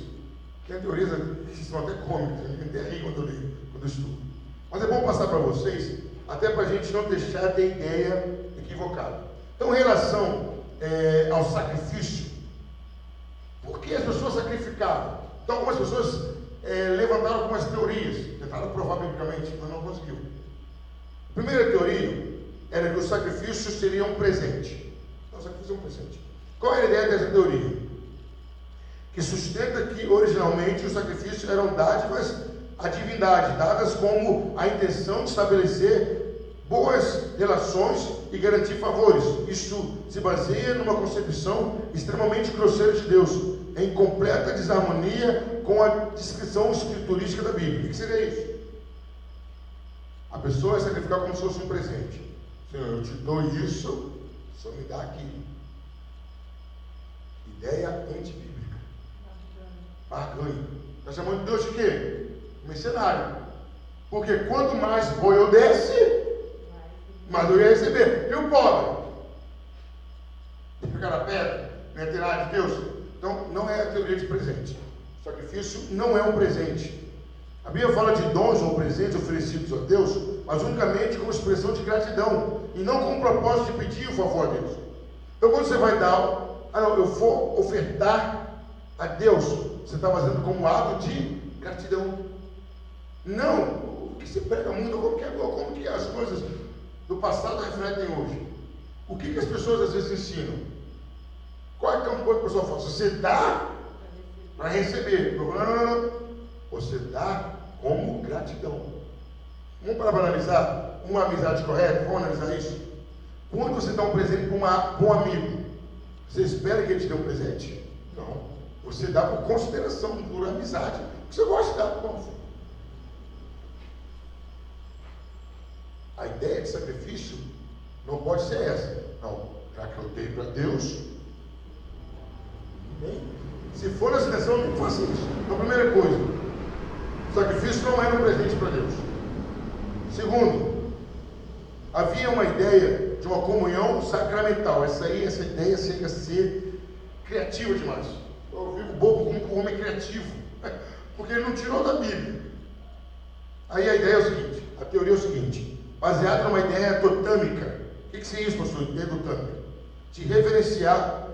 Tem teorias que são até cômicas, a gente até ri quando eu estudo. Mas é bom passar para vocês, até para a gente não deixar de ideia equivocada. Então, em relação ao sacrifício, por que as pessoas sacrificavam? Então, algumas pessoas levantaram algumas teorias, tentaram provar biblicamente, mas não conseguiu. A primeira teoria era que o sacrifício seria um presente. Então, o sacrifício é um presente. Qual era a ideia dessa teoria? Que sustenta que originalmente os sacrifícios eram dádivas à divindade, dadas como a intenção de estabelecer boas relações e garantir favores. Isso se baseia numa concepção extremamente grosseira de Deus, em completa desarmonia com a descrição escriturística da Bíblia. O que seria isso? A pessoa vai sacrificar como se fosse um presente. Senhor, eu te dou isso, só me dá aquilo. Ideia antibíblica. Barganha. Está chamando de Deus de quê? Mercenário. Porque quanto mais boi eu desse, mais eu ia receber. E o pobre? Ficar na pedra, não ia ter nada de Deus. Então, não é a teoria de presente. O sacrifício não é um presente. A Bíblia fala de dons ou presentes oferecidos a Deus, mas unicamente como expressão de gratidão, e não com o propósito de pedir o favor a Deus. Então, quando você vai dar, eu vou ofertar a Deus, você está fazendo como ato de gratidão. Não, o que se prega muito, como que as coisas do passado refletem hoje. O que as pessoas às vezes ensinam? Qual é a campanha que o pessoal faz? Você dá para receber. Não. Você dá como gratidão. Vamos para analisar uma amizade correta? Vamos analisar isso? Quando você dá um presente para um amigo, você espera que ele te dê um presente? Não. Você dá por consideração, por amizade. Você gosta de dar para o filho. A ideia de sacrifício não pode ser essa. Não, já que eu dei para Deus, se for nessa direção, não faça isso. Então, primeira coisa, o sacrifício não era um presente para Deus. Segundo, havia uma ideia de uma comunhão sacramental. Essa ideia chega a ser criativa demais. Eu fico bobo como o homem é criativo, porque ele não tirou da Bíblia. Aí a ideia é o seguinte, a teoria é o seguinte, baseada numa ideia totâmica. O que seria isso, pastor? Ideia totâmica. De reverenciar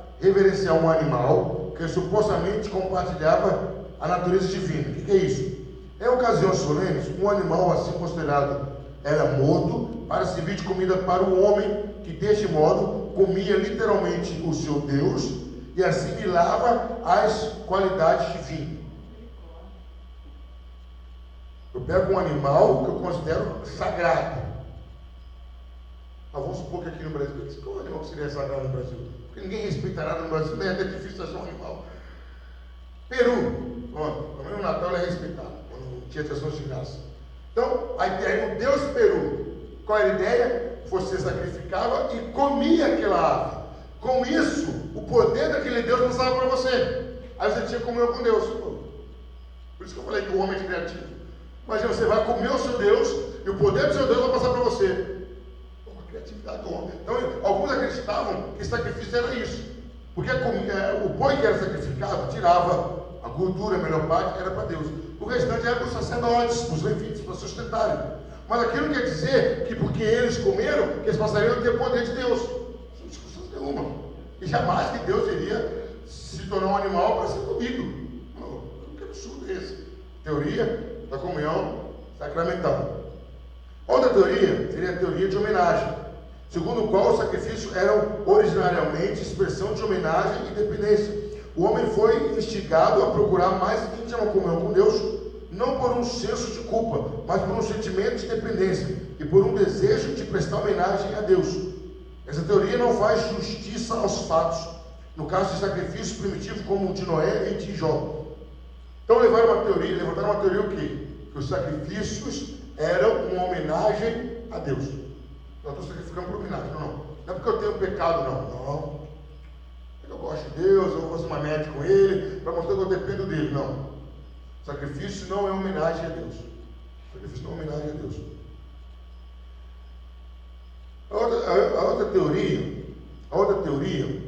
um animal que supostamente compartilhava a natureza divina. O que é isso? Em ocasiões solenes, um animal assim considerado era morto para servir de comida para o homem, que deste modo comia literalmente o seu Deus e assimilava as qualidades divinas. Eu pego um animal que eu considero sagrado. Mas vamos supor que aqui no Brasil, qual animal que seria sagrado no Brasil? porque ninguém respeita nada no Brasil, né? É difícil achar um animal. Peru, pronto, também no Natal ele é respeitado, quando tinha ação de graça. Então, a ideia, o Deus peru, qual era a ideia? Você sacrificava e comia aquela ave. Com isso, o poder daquele Deus passava para você. Aí você tinha comunhão com Deus. Por isso que eu falei que o homem é criativo. Imagina, você vai comer o seu Deus e o poder do seu Deus vai passar para você. A criatividade do homem. Então, alguns acreditavam que sacrifício era isso. Porque o boi que era sacrificado tirava a gordura, a melhor parte, era para Deus. O restante era para os sacerdotes, para os levitas, para sustentarem. Mas aquilo não quer dizer que porque eles comeram, que eles passariam a ter poder de Deus. Não discussão nenhuma. E jamais que Deus iria se tornar um animal para ser comido. Não, que absurdo é esse? Teoria da comunhão sacramental. Outra teoria seria a teoria de homenagem, segundo o qual os sacrifícios eram originariamente expressão de homenagem e dependência. O homem foi instigado a procurar mais íntima comunhão com Deus, não por um senso de culpa, mas por um sentimento de dependência e por um desejo de prestar homenagem a Deus. Essa teoria não faz justiça aos fatos, no caso de sacrifícios primitivos como o de Noé e de Jó. Então levantaram uma teoria o quê? Que os sacrifícios eram uma homenagem a Deus. Não estou sacrificando por homenagem, não é porque eu tenho pecado, não. Eu gosto de Deus, eu vou fazer uma média com Ele, para mostrar que eu dependo dele, não. Sacrifício não é homenagem a Deus. Sacrifício não é homenagem a Deus. A outra teoria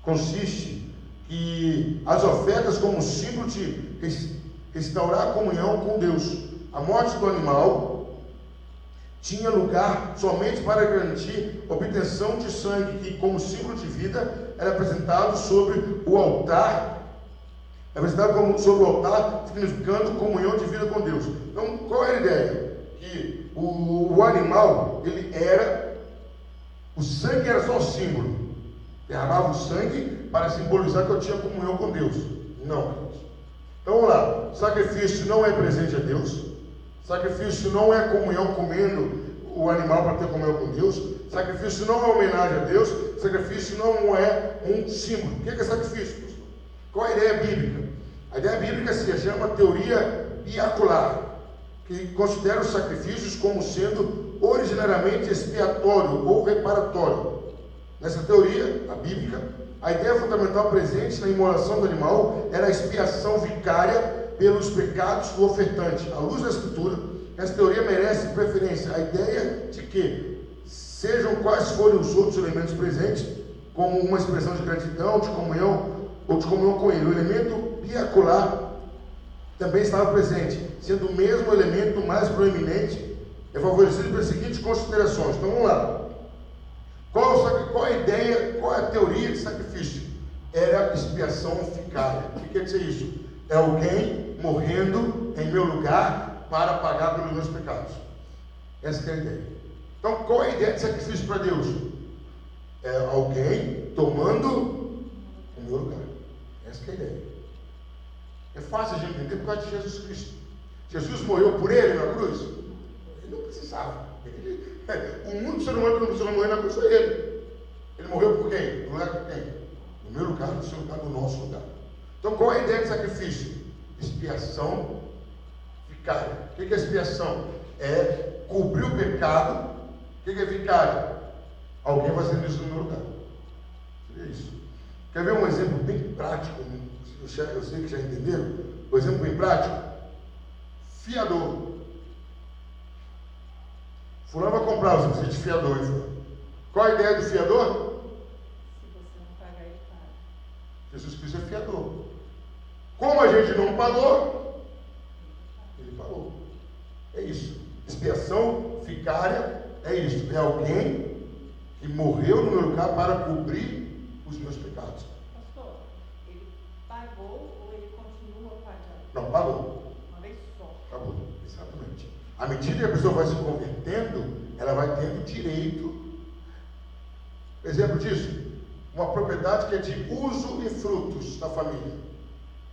consiste que as ofertas como símbolo de restaurar a comunhão com Deus. A morte do animal tinha lugar somente para garantir a obtenção de sangue, que como símbolo de vida era apresentado sobre o altar, significando comunhão de vida com Deus. Então, qual era a ideia? Que o animal, o sangue era só um símbolo. Derramava o sangue para simbolizar que eu tinha comunhão com Deus. Não. Então vamos lá. Sacrifício não é presente a Deus. Sacrifício não é comunhão comendo o animal para ter comunhão com Deus. Sacrifício não é homenagem a Deus. Sacrifício não é um símbolo. O que é sacrifício? Qual a ideia bíblica? A ideia bíblica se chama teoria biacular, que considera os sacrifícios como sendo originariamente expiatório ou reparatório. Nessa teoria, a bíblica, a ideia fundamental presente na imolação do animal era a expiação vicária pelos pecados do ofertante. À luz da Escritura, essa teoria merece preferência à ideia de que, sejam quais forem os outros elementos presentes, como uma expressão de gratidão, de comunhão ou de comunhão com Ele. O elemento biacular também estava presente, sendo o mesmo elemento mais proeminente, é favorecido pelas seguintes considerações. Então vamos lá. Qual a ideia, qual é a teoria de sacrifício? Era expiação vicária. O que quer dizer isso? É alguém morrendo em meu lugar para pagar pelos meus pecados. Essa é a ideia. Então, qual é a ideia de sacrifício para Deus? É alguém tomando o meu lugar. Essa é a ideia. É fácil de entender por causa de Jesus Cristo. Jesus morreu por ele na cruz? Ele não precisava. O único ser humano que não precisou morrer na cruz foi ele. Ele morreu por quem? No lugar de quem? No meu lugar, no seu lugar, no nosso lugar. Então, qual é a ideia de sacrifício? Expiação vicária. O que é expiação? É cobrir o pecado. O que é vicária? Alguém vai ser isso no meu lugar. Seria isso. Quer ver um exemplo bem prático? Eu sei que já entenderam. Um exemplo bem prático. Fiador. Fulano vai comprar, você precisa de fiador. Qual a ideia do fiador? Se você não pagar, ele paga. Jesus Cristo é fiador. Como a gente não pagou, ele pagou. É isso. Expiação vicária é isso. É alguém que morreu no meu lugar para cobrir os meus pecados. Pastor, ele pagou ou ele continua pagando? Não, pagou. Uma vez só. Pagou, exatamente. À medida que a pessoa vai se convertendo, ela vai tendo direito. Exemplo disso, uma propriedade que é de uso e frutos da família.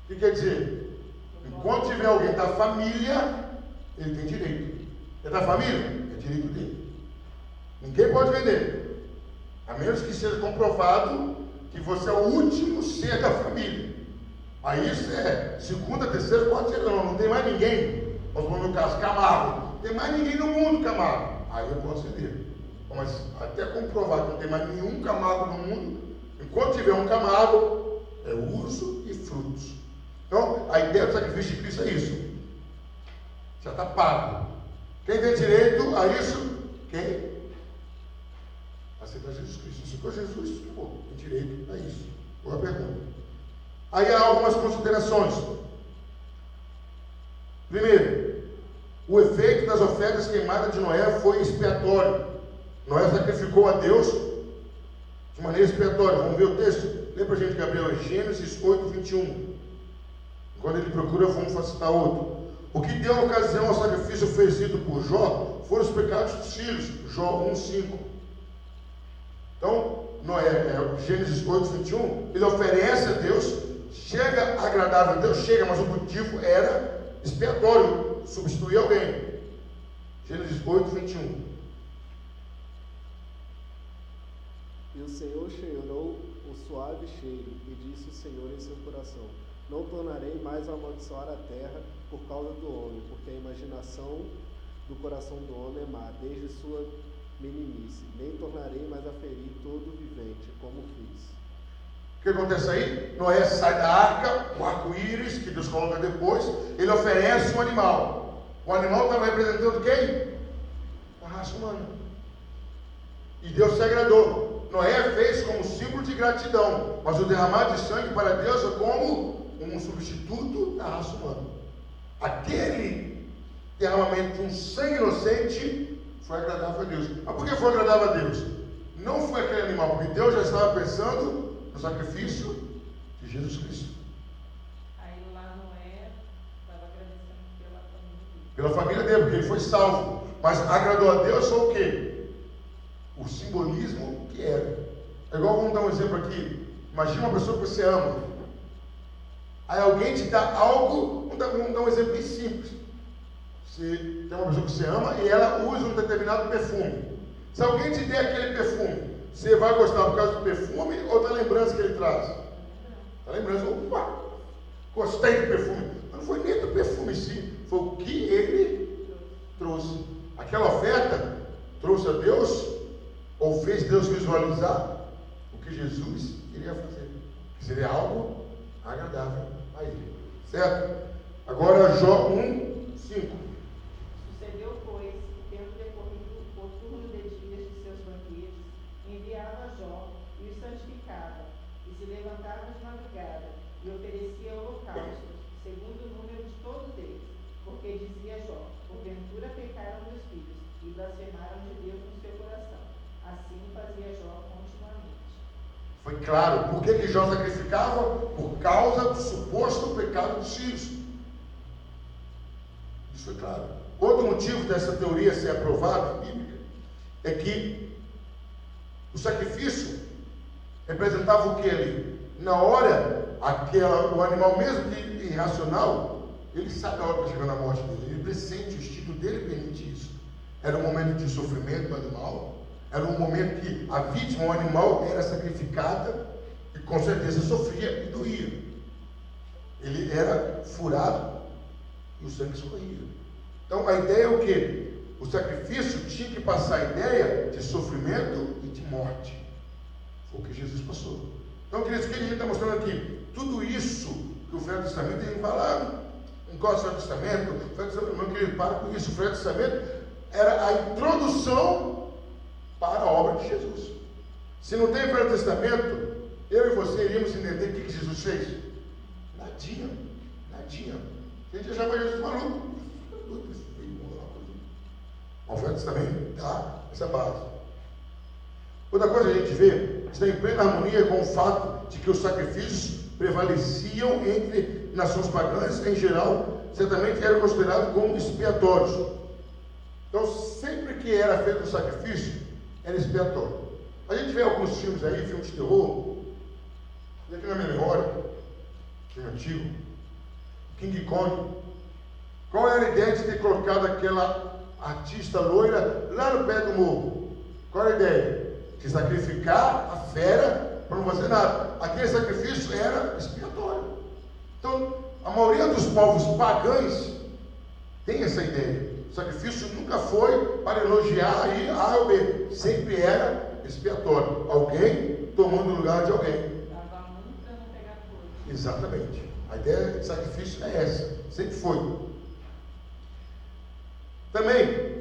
O que quer dizer? Enquanto tiver alguém da família, ele tem direito. É da família? É direito dele. Ninguém pode vender. A menos que seja comprovado que você é o último ser da família. Aí isso é segunda, terceira, quarta geração. Não tem mais ninguém. Vamos no meu caso, Camargo. Não tem mais ninguém no mundo, Camargo. Aí eu posso ceder. Mas até comprovar que não tem mais nenhum Camargo no mundo, enquanto tiver um Camargo, é uso e frutos. Então, a ideia do sacrifício de Cristo é isso. Já está pago. Quem tem direito a isso? Quem aceitar Jesus Cristo. Aceitou Jesus, pô, tem direito a isso. Boa pergunta. Aí há algumas considerações. Primeiro, o efeito das ofertas queimadas de Noé foi expiatório. Noé sacrificou a Deus de maneira expiatória. Vamos ver o texto? Lê para a gente, Gabriel, Gênesis 8, 21. Quando ele procura, vamos citar outro. O que deu ocasião ao sacrifício oferecido por Jó foram os pecados dos filhos. Jó 1, 5. Então, Noé, Gênesis 8, 21, ele oferece a Deus, chega agradável a Deus, chega, mas o motivo era expiatório, substituir alguém. Gênesis 8, 21. E o Senhor cheirou o suave cheiro, e disse o Senhor em seu coração: não tornarei mais a amaldiçoar a terra por causa do homem, porque a imaginação do coração do homem é má, desde sua meninice. Nem tornarei mais a ferir todo vivente, como fiz. O que acontece aí? Noé sai da arca, o arco-íris, que Deus coloca depois, ele oferece um animal. O animal estava representando quem? A raça humana. E Deus se agradou. Noé fez como símbolo de gratidão, mas o derramar de sangue para Deus é como um substituto da raça humana. Aquele derramamento de um sangue inocente foi agradável a Deus. Mas por que foi agradável a Deus? Não foi aquele animal, porque Deus já estava pensando no sacrifício de Jesus Cristo. Aí lá Noé estava agradecendo Pela família dele, porque ele foi salvo. Mas agradou a Deus só o quê? O simbolismo que era. É igual, vamos dar um exemplo aqui. Imagina uma pessoa que você ama. Aí alguém te dá algo, vamos dar um exemplo bem simples. Você tem uma pessoa que você ama e ela usa um determinado perfume. Se alguém te der aquele perfume, você vai gostar por causa do perfume ou da lembrança que ele traz? Da lembrança. Opa, gostei do perfume. Mas não foi nem do perfume em si, foi o que ele trouxe. Aquela oferta trouxe a Deus, ou fez Deus visualizar o que Jesus iria fazer, que seria algo agradável a ele. Certo? Agora Jó 1, 5. Sucedeu, pois, que tendo decorrido por turno de dias de seus banquetes, enviava a Jó e o santificava, e se levantava de madrugada, e oferecia holocaustos, segundo o número de todos eles, porque dizia Jó: porventura pecaram meus filhos, e blasfemaram de Deus no seu coração. Assim fazia Jó continuamente. Foi claro. Por que Jó sacrificava? Por causa do suposto pecado dos filhos. Isso foi claro. Outro motivo dessa teoria ser aprovada, bíblica, é que o sacrifício representava o que ali? Na hora, o animal mesmo que irracional, ele sabe a hora que chega na morte dele, ele pressente, o instinto dele permite isso. Era um momento de sofrimento do animal. Era um momento que a vítima, o animal, era sacrificada e com certeza sofria e doía. Ele era furado e o sangue escorria. Então a ideia é o quê? O sacrifício tinha que passar a ideia de sofrimento e de morte. Foi o que Jesus passou. Então, queridos, o que a gente está mostrando aqui? Tudo isso que o Velho Testamento, a gente fala, não gosta do Velho Testamento, meu querido, para com isso. O Velho Testamento era a introdução para a obra de Jesus. Se não tem Velho Testamento, eu e você iríamos entender o que Jesus fez? Nadinha. A gente achava Jesus maluco. O Velho Testamento dá essa base. Outra coisa que a gente vê, está em plena harmonia com o fato de que os sacrifícios prevaleciam entre nações pagãs, em geral, certamente eram considerados como expiatórios. Então, sempre que era feito o sacrifício, era expiatório. A gente vê alguns filmes aí, filmes de terror, e aqui na minha memória, filme antigo, King Kong. Qual era a ideia de ter colocado aquela artista loira lá no pé do morro? Qual era a ideia? que sacrificar a fera para não fazer nada. Aquele sacrifício era expiatório. Então, a maioria dos povos pagãos tem essa ideia. O sacrifício nunca foi para elogiar aí A ou B. Sempre era expiatório. Alguém tomando o lugar de alguém. Dava um para não pegar tudo. Exatamente. A ideia de sacrifício é essa. Sempre foi. Também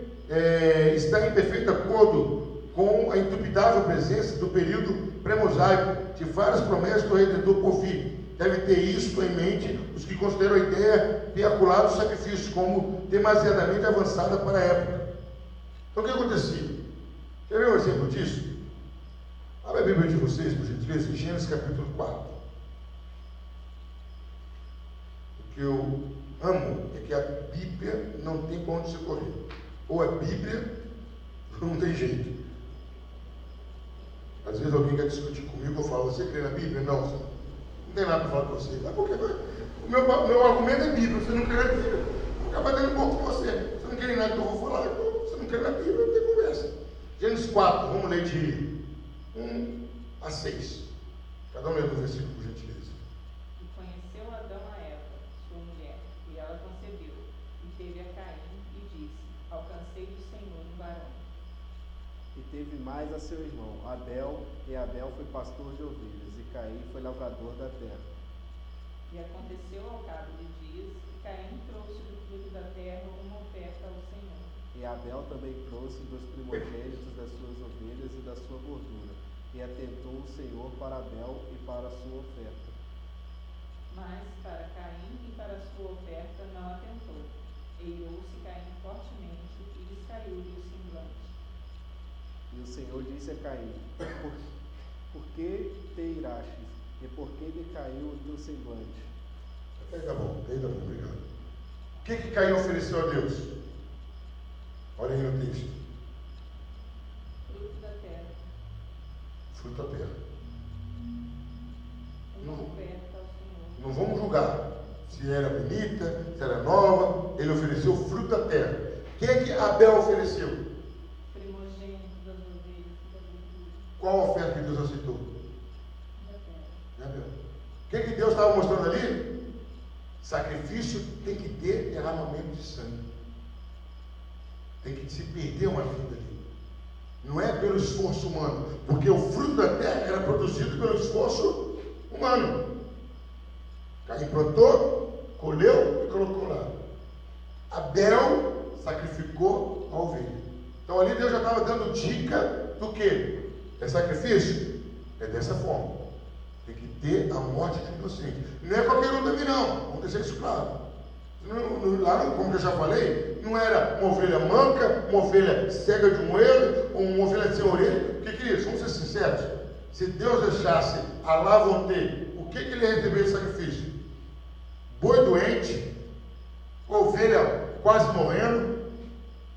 está em perfeito acordo com a indubitável presença do período pré-mosaico de várias promessas do Redentor por vir. Deve ter isso em mente os que consideram a ideia peculiar do sacrifício como demasiadamente avançada para a época. Então o que acontecia? Quer ver um exemplo disso? Abre a Bíblia de vocês, por gentileza, em Gênesis capítulo 4. O que eu amo é que a Bíblia não tem para onde se correr. Ou é Bíblia, ou não tem jeito. Às vezes alguém quer discutir comigo, eu falo, você crê na Bíblia? Não tem nada para falar com você. Porque o meu argumento é Bíblia, você não crê na Bíblia. Eu vou acabar dando ponto com você. Você não crê em nada que eu vou falar, então você não crê na Bíblia, não tem conversa. Gênesis 4, vamos ler de 1 a 6. Cada um lê do versículo, por gentileza. E conheceu Adão a Eva, sua mulher, e ela concebeu, e teve a Caim, e disse, alcancei do Senhor um varão. E teve mais a seu irmão, Abel, e Abel foi pastor de ovelhas, e Caim foi lavrador da terra. E aconteceu ao cabo de dias, que Caim trouxe do fruto da terra uma oferta ao Senhor. E Abel também trouxe dos primogênitos das suas ovelhas e da sua gordura. E atentou o Senhor para Abel e para a sua oferta. Mas para Caim e para a sua oferta não atentou. E irou-se Caim fortemente, e descaiu-lhe o semblante. E o Senhor disse a Caim, por que te irastes? E por que decaiu o teu semblante? Até aí tá bom, obrigado. O que Caim ofereceu a Deus? Olha aí no texto. Fruto da terra. Fruto da terra. Uma oferta ao Senhor. Não vamos julgar se era bonita, se era nova. Ele ofereceu fruto da terra. O que Abel ofereceu? Primogênito das ovelhas e da gordura. Qual a oferta que Deus aceitou? Da terra. Abel. O que Deus estava mostrando ali? Sacrifício tem que ter derramamento de sangue. Tem que se perder uma vida ali. Não é pelo esforço humano, porque o fruto da terra era produzido pelo esforço humano. Caim plantou, colheu e colocou lá. Abel sacrificou a ovelha. Então ali Deus já estava dando dica do que? É sacrifício? É dessa forma. Tem que ter a morte de inocente. Não é qualquer um também não. Vamos deixar isso claro. Lá, como eu já falei, não era uma ovelha manca, uma ovelha cega de um olho, ou uma ovelha sem orelha. O que é isso? Vamos ser sinceros. Se Deus deixasse a Lavonte, o que ele ia receber de sacrifício? Boi doente, ovelha quase morrendo,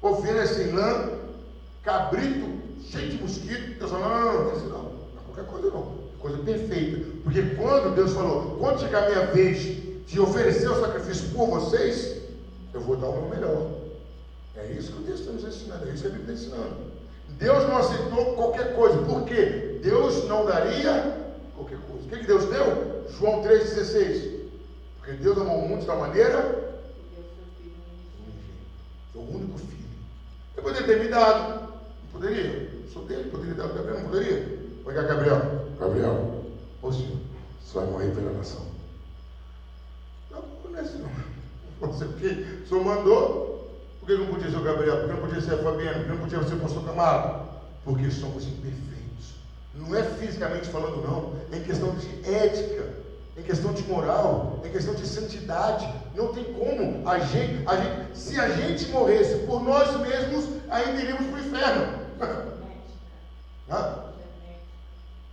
ovelha sem lã, cabrito cheio de mosquito. Deus falou, não, isso não é qualquer coisa não, é coisa perfeita. Porque quando Deus falou, quando chegar a minha vez de oferecer o sacrifício por vocês, eu vou dar o meu melhor. É isso que o texto está nos ensinando, é isso que a Bíblia está ensinando. Deus não aceitou qualquer coisa, por quê? Deus não daria qualquer coisa. O que Deus deu? João 3,16. Porque Deus amou o mundo de tal maneira, seu único filho. Eu poderia ter me dado, não poderia? Eu sou dele, poderia dar o Gabriel, não poderia? Vai cá, Gabriel, ô Senhor, você vai morrer pela nação. Não é assim não. Você porque o Senhor mandou, por que não podia ser o Gabriel? Por que não podia ser a Fabiana? Por que não podia ser o pastor Camargo? Porque somos imperfeitos. Não é fisicamente falando não, é em questão de ética, em questão de moral, em questão de santidade. Não tem como se a gente morresse por nós mesmos, ainda iríamos para o inferno.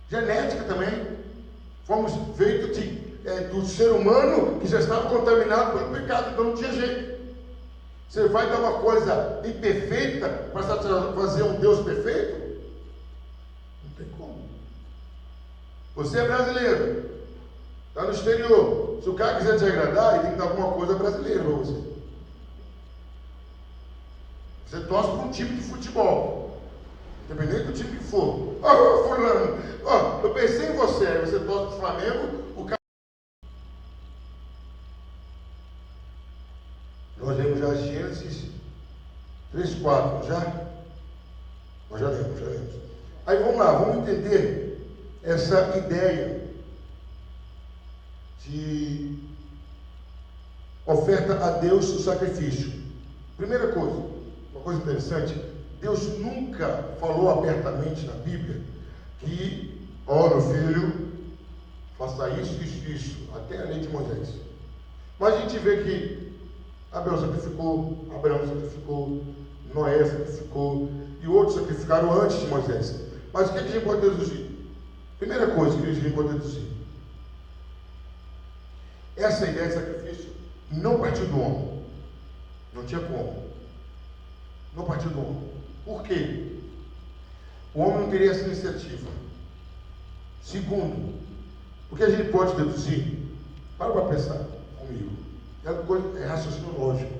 Genética também. Fomos feitos do ser humano que já estava contaminado pelo pecado, então não tinha jeito. Você vai dar uma coisa imperfeita para fazer um Deus perfeito? Não tem como. Você é brasileiro, está no exterior. Se o cara quiser te agradar, ele tem que dar alguma coisa brasileira para você. Você torce para um time de futebol. Independente do time que for. Ó, fulano, ó, eu pensei em você, aí você torce pro Flamengo, o cara. Nós lemos já Gênesis 3, 4, já? Nós já lemos. Aí vamos lá, vamos entender essa ideia de oferta a Deus o sacrifício. Primeira coisa, uma coisa interessante, Deus nunca falou abertamente na Bíblia que, ó, meu filho, faça isso, até a lei de Moisés. Mas a gente vê que Abel sacrificou, Abraão sacrificou, Noé sacrificou, e outros sacrificaram antes de Moisés. Mas o que a gente pode deduzir? Primeira coisa que a gente pode deduzir: essa ideia de sacrifício não partiu do homem. Não tinha como. Não partiu do homem. Por quê? O homem não teria essa iniciativa. Segundo, o que a gente pode deduzir? Para pensar comigo. É raciocínio lógico.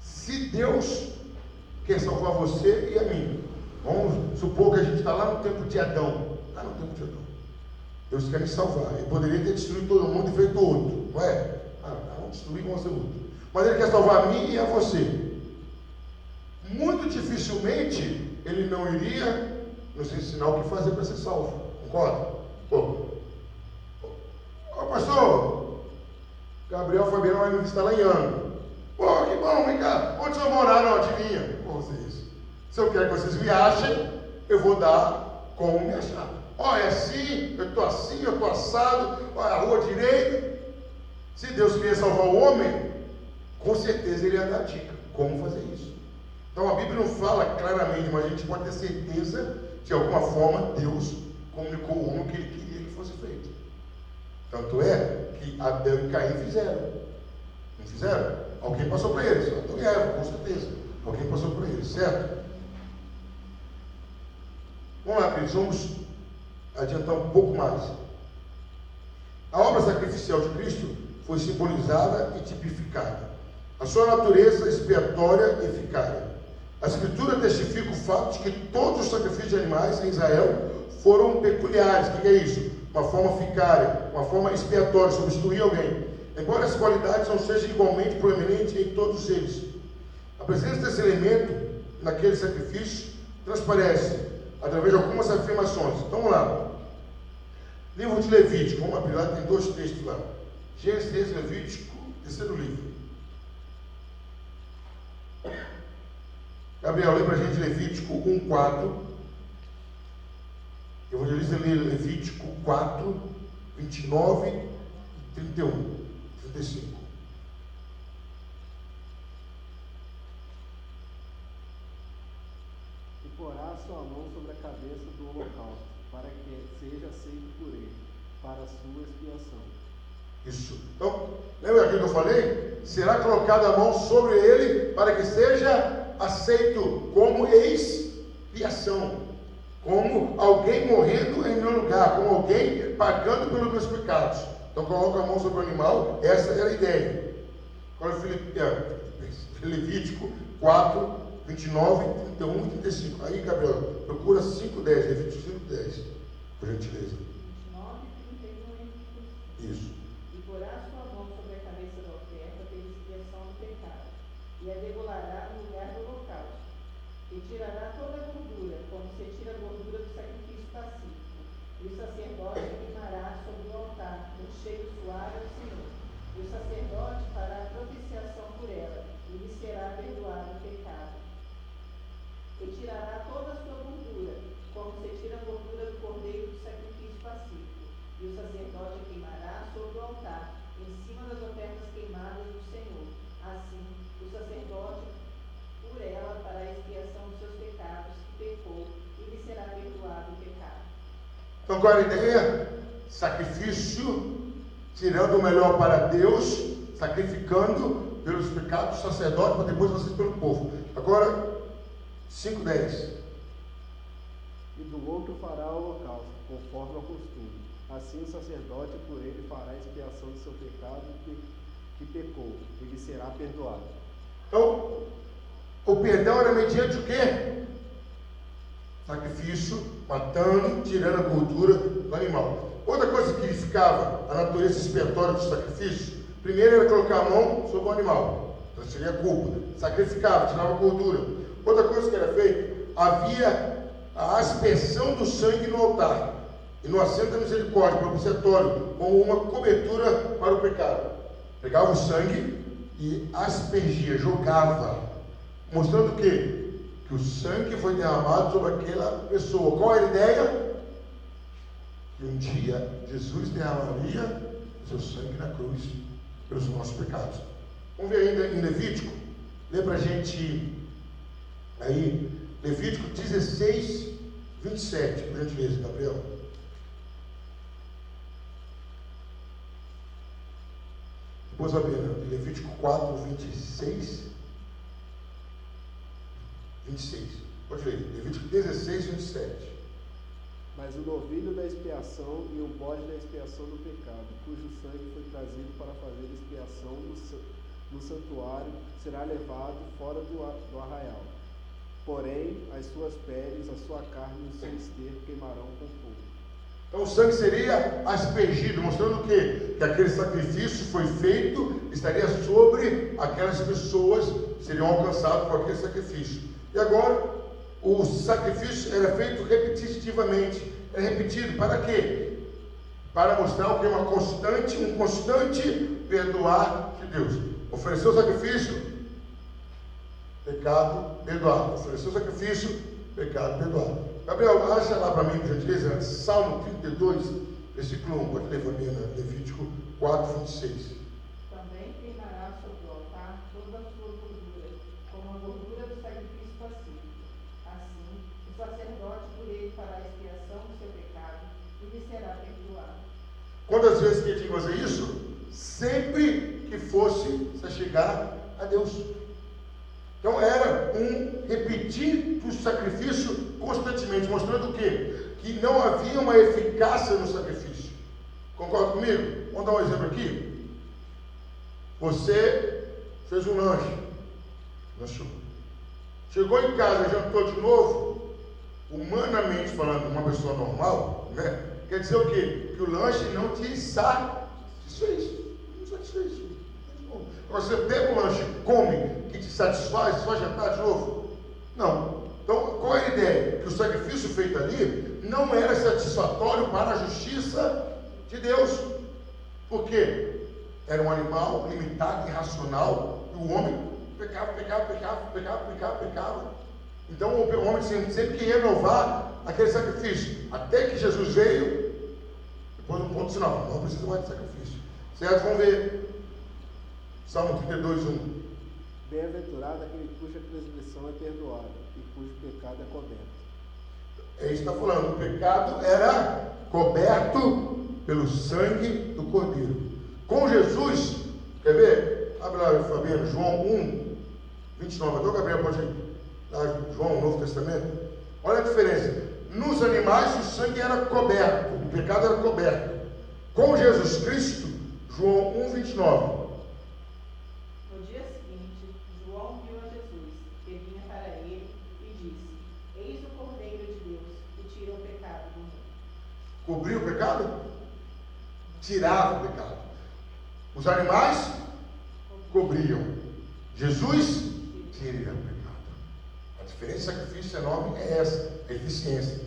Se Deus quer salvar você e a mim, vamos supor que a gente está lá no tempo de Adão. Deus quer me salvar. Ele poderia ter destruído todo mundo e feito outro. Não é? Vamos destruir, vamos fazer outro. Mas Ele quer salvar a mim e a você. Muito dificilmente Ele não iria nos ensinar o que fazer para ser salvo. Concorda? Pastor, Gabriel Fabiano vai me visitar lá em Ano. Que bom, vem cá. Onde você vai morar? Não, adivinha. Vocês. Se eu quero que vocês me achem, eu vou dar como me achar. É assim, eu estou assado, a rua direita. Se Deus queria salvar o homem, com certeza Ele ia dar dica como fazer isso. Então a Bíblia não fala claramente, mas a gente pode ter certeza que de alguma forma Deus comunicou ao homem o que Ele queria que fosse feito. Tanto é que Abel e Caim fizeram. Não fizeram? Alguém passou para eles. Adão e Eva, com certeza. Alguém passou para eles, certo? Vamos lá, queridos, vamos adiantar um pouco mais. A obra sacrificial de Cristo foi simbolizada e tipificada. A sua natureza expiatória e eficária. A Escritura testifica o fato de que todos os sacrifícios de animais em Israel foram peculiares. O que é isso? Uma forma ficária, uma forma expiatória, substituir alguém. Embora as qualidades não sejam igualmente proeminentes em todos eles. A presença desse elemento naquele sacrifício transparece através de algumas afirmações. Então vamos lá. Livro de Levítico, vamos abrir lá, tem 2 textos lá. Gênesis, Levítico, terceiro livro. Gabriel, lê para a gente Levítico 1:4. Eu vou ler Levítico 4, 29 e 31, 35. E porá sua mão sobre a cabeça do holocausto, para que seja aceito por ele, para a sua expiação. Isso. Então, lembra aquilo que eu falei? Será colocada a mão sobre ele para que seja aceito como expiação, como alguém morrendo em meu lugar, como alguém pagando pelos meus pecados. Então coloca a mão sobre o animal, essa era a ideia. Agora Levítico 4, 29, 31 e 35. Aí, Gabriel, procura 5:10, Levítico 5:10, por gentileza. 29, 31 e 35. Isso. E porá sua mão sobre a cabeça da oferta pela expiação do pecado, e a degolará no lugar do holocausto, e tirará toda a gordura, como se tira a gordura do sacrifício pacífico, e o sacerdote queimará sobre o altar um cheiro suave ao Senhor, e o sacerdote fará propiciação por ela, e lhe será perdoado o pecado. E tirará toda a sua gordura, como se tira a gordura do cordeiro do sacrifício pacífico, e o sacerdote a queimará sobre o altar, em cima das ofertas queimadas do Senhor. Assim, o sacerdote por ela para a expiação dos seus pecados que pecou, e lhe será perdoado o pecado. Então qual é a ideia? Sacrifício, tirando o melhor para Deus, sacrificando pelos pecados do sacerdote, para depois você pelo povo. Agora 5:10. E do outro fará o holocausto, conforme ao costume. Assim o sacerdote por ele fará a expiação do seu pecado que pecou, e lhe será perdoado. Então, o perdão era mediante o quê? Sacrifício, matando, tirando a gordura do animal. Outra coisa que ficava a natureza expiatória do sacrifício, primeiro era colocar a mão sobre o animal, transferir a culpa, sacrificava, tirava a gordura. Outra coisa que era feita, havia a aspersão do sangue no altar e no assento da misericórdia, propiciatório, como uma cobertura para o pecado. Pegava o sangue e aspergia, jogava, mostrando o quê? Que o sangue foi derramado sobre aquela pessoa. Qual era a ideia? Que um dia Jesus derramaria seu sangue na cruz pelos nossos pecados. Vamos ver ainda em Levítico. Lê para a gente aí, Levítico 16, 27, por gentileza, Gabriel. Depois vai ver, Levítico 4, 26. 26. Pode ler. Levítico 16, 27. Mas o novilho da expiação e o bode da expiação do pecado, cujo sangue foi trazido para fazer expiação no santuário, será levado fora do arraial. Porém, as suas peles, a sua carne e o seu esterco queimarão com fogo. Então o sangue seria aspergido, mostrando o quê? Que aquele sacrifício foi feito, estaria sobre aquelas pessoas que seriam alcançadas por aquele sacrifício. E agora, o sacrifício era feito repetitivamente. Era repetido para quê? Para mostrar o que é um constante perdoar de Deus. Ofereceu o sacrifício, pecado perdoado. Ofereceu o sacrifício, pecado perdoado. Gabriel, acha lá para mim, por gentileza, Salmo 32, versículo 1. Pode ler para mim, Levítico 4, 26. Também queimará sobre o altar toda a sua gordura, como a gordura do sacrifício pacífico. Assim, o sacerdote por ele fará a expiação do seu pecado e lhe será perdoado. Quantas vezes que ele tinha que fazer isso? Sempre que fosse se chegar a Deus. Então era um repetir do sacrifício constantemente, mostrando o quê? Que não havia uma eficácia no sacrifício. Concorda comigo? Vamos dar um exemplo aqui. Você fez um lanche. Chegou em casa, jantou de novo. Humanamente falando, uma pessoa normal, né? Quer dizer o quê? Que o lanche não te satisfez. Não satisfez. Você pega o lanche, come, que te satisfaz, você vai jantar de novo? Não. Então, qual é a ideia? Que o sacrifício feito ali não era satisfatório para a justiça de Deus. Por quê? Era um animal limitado, irracional, e o homem pecava. Então, o homem sempre queria renovar aquele sacrifício. Até que Jesus veio, depois um ponto final, não precisa mais de sacrifício. Certo? Vamos ver. Salmo 32, 1. Bem-aventurado aquele cuja transgressão é perdoada e cujo pecado é coberto. É isso que está falando. O pecado era coberto pelo sangue do Cordeiro. Com Jesus, quer ver? Abre lá, Fabiano, João 1, 29. Então, Gabriel, pode ir lá, João, Novo Testamento. Olha a diferença. Nos animais, o sangue era coberto, o pecado era coberto. Com Jesus Cristo, João 1, 29. No dia seguinte, João viu a Jesus, que vinha para ele, e disse: Eis o Cordeiro de Deus, que tira o pecado do mundo. Cobria o pecado? Tirava o pecado. Os animais cobriam. Jesus tira o pecado. A diferença de sacrifício enorme é essa, a eficiência.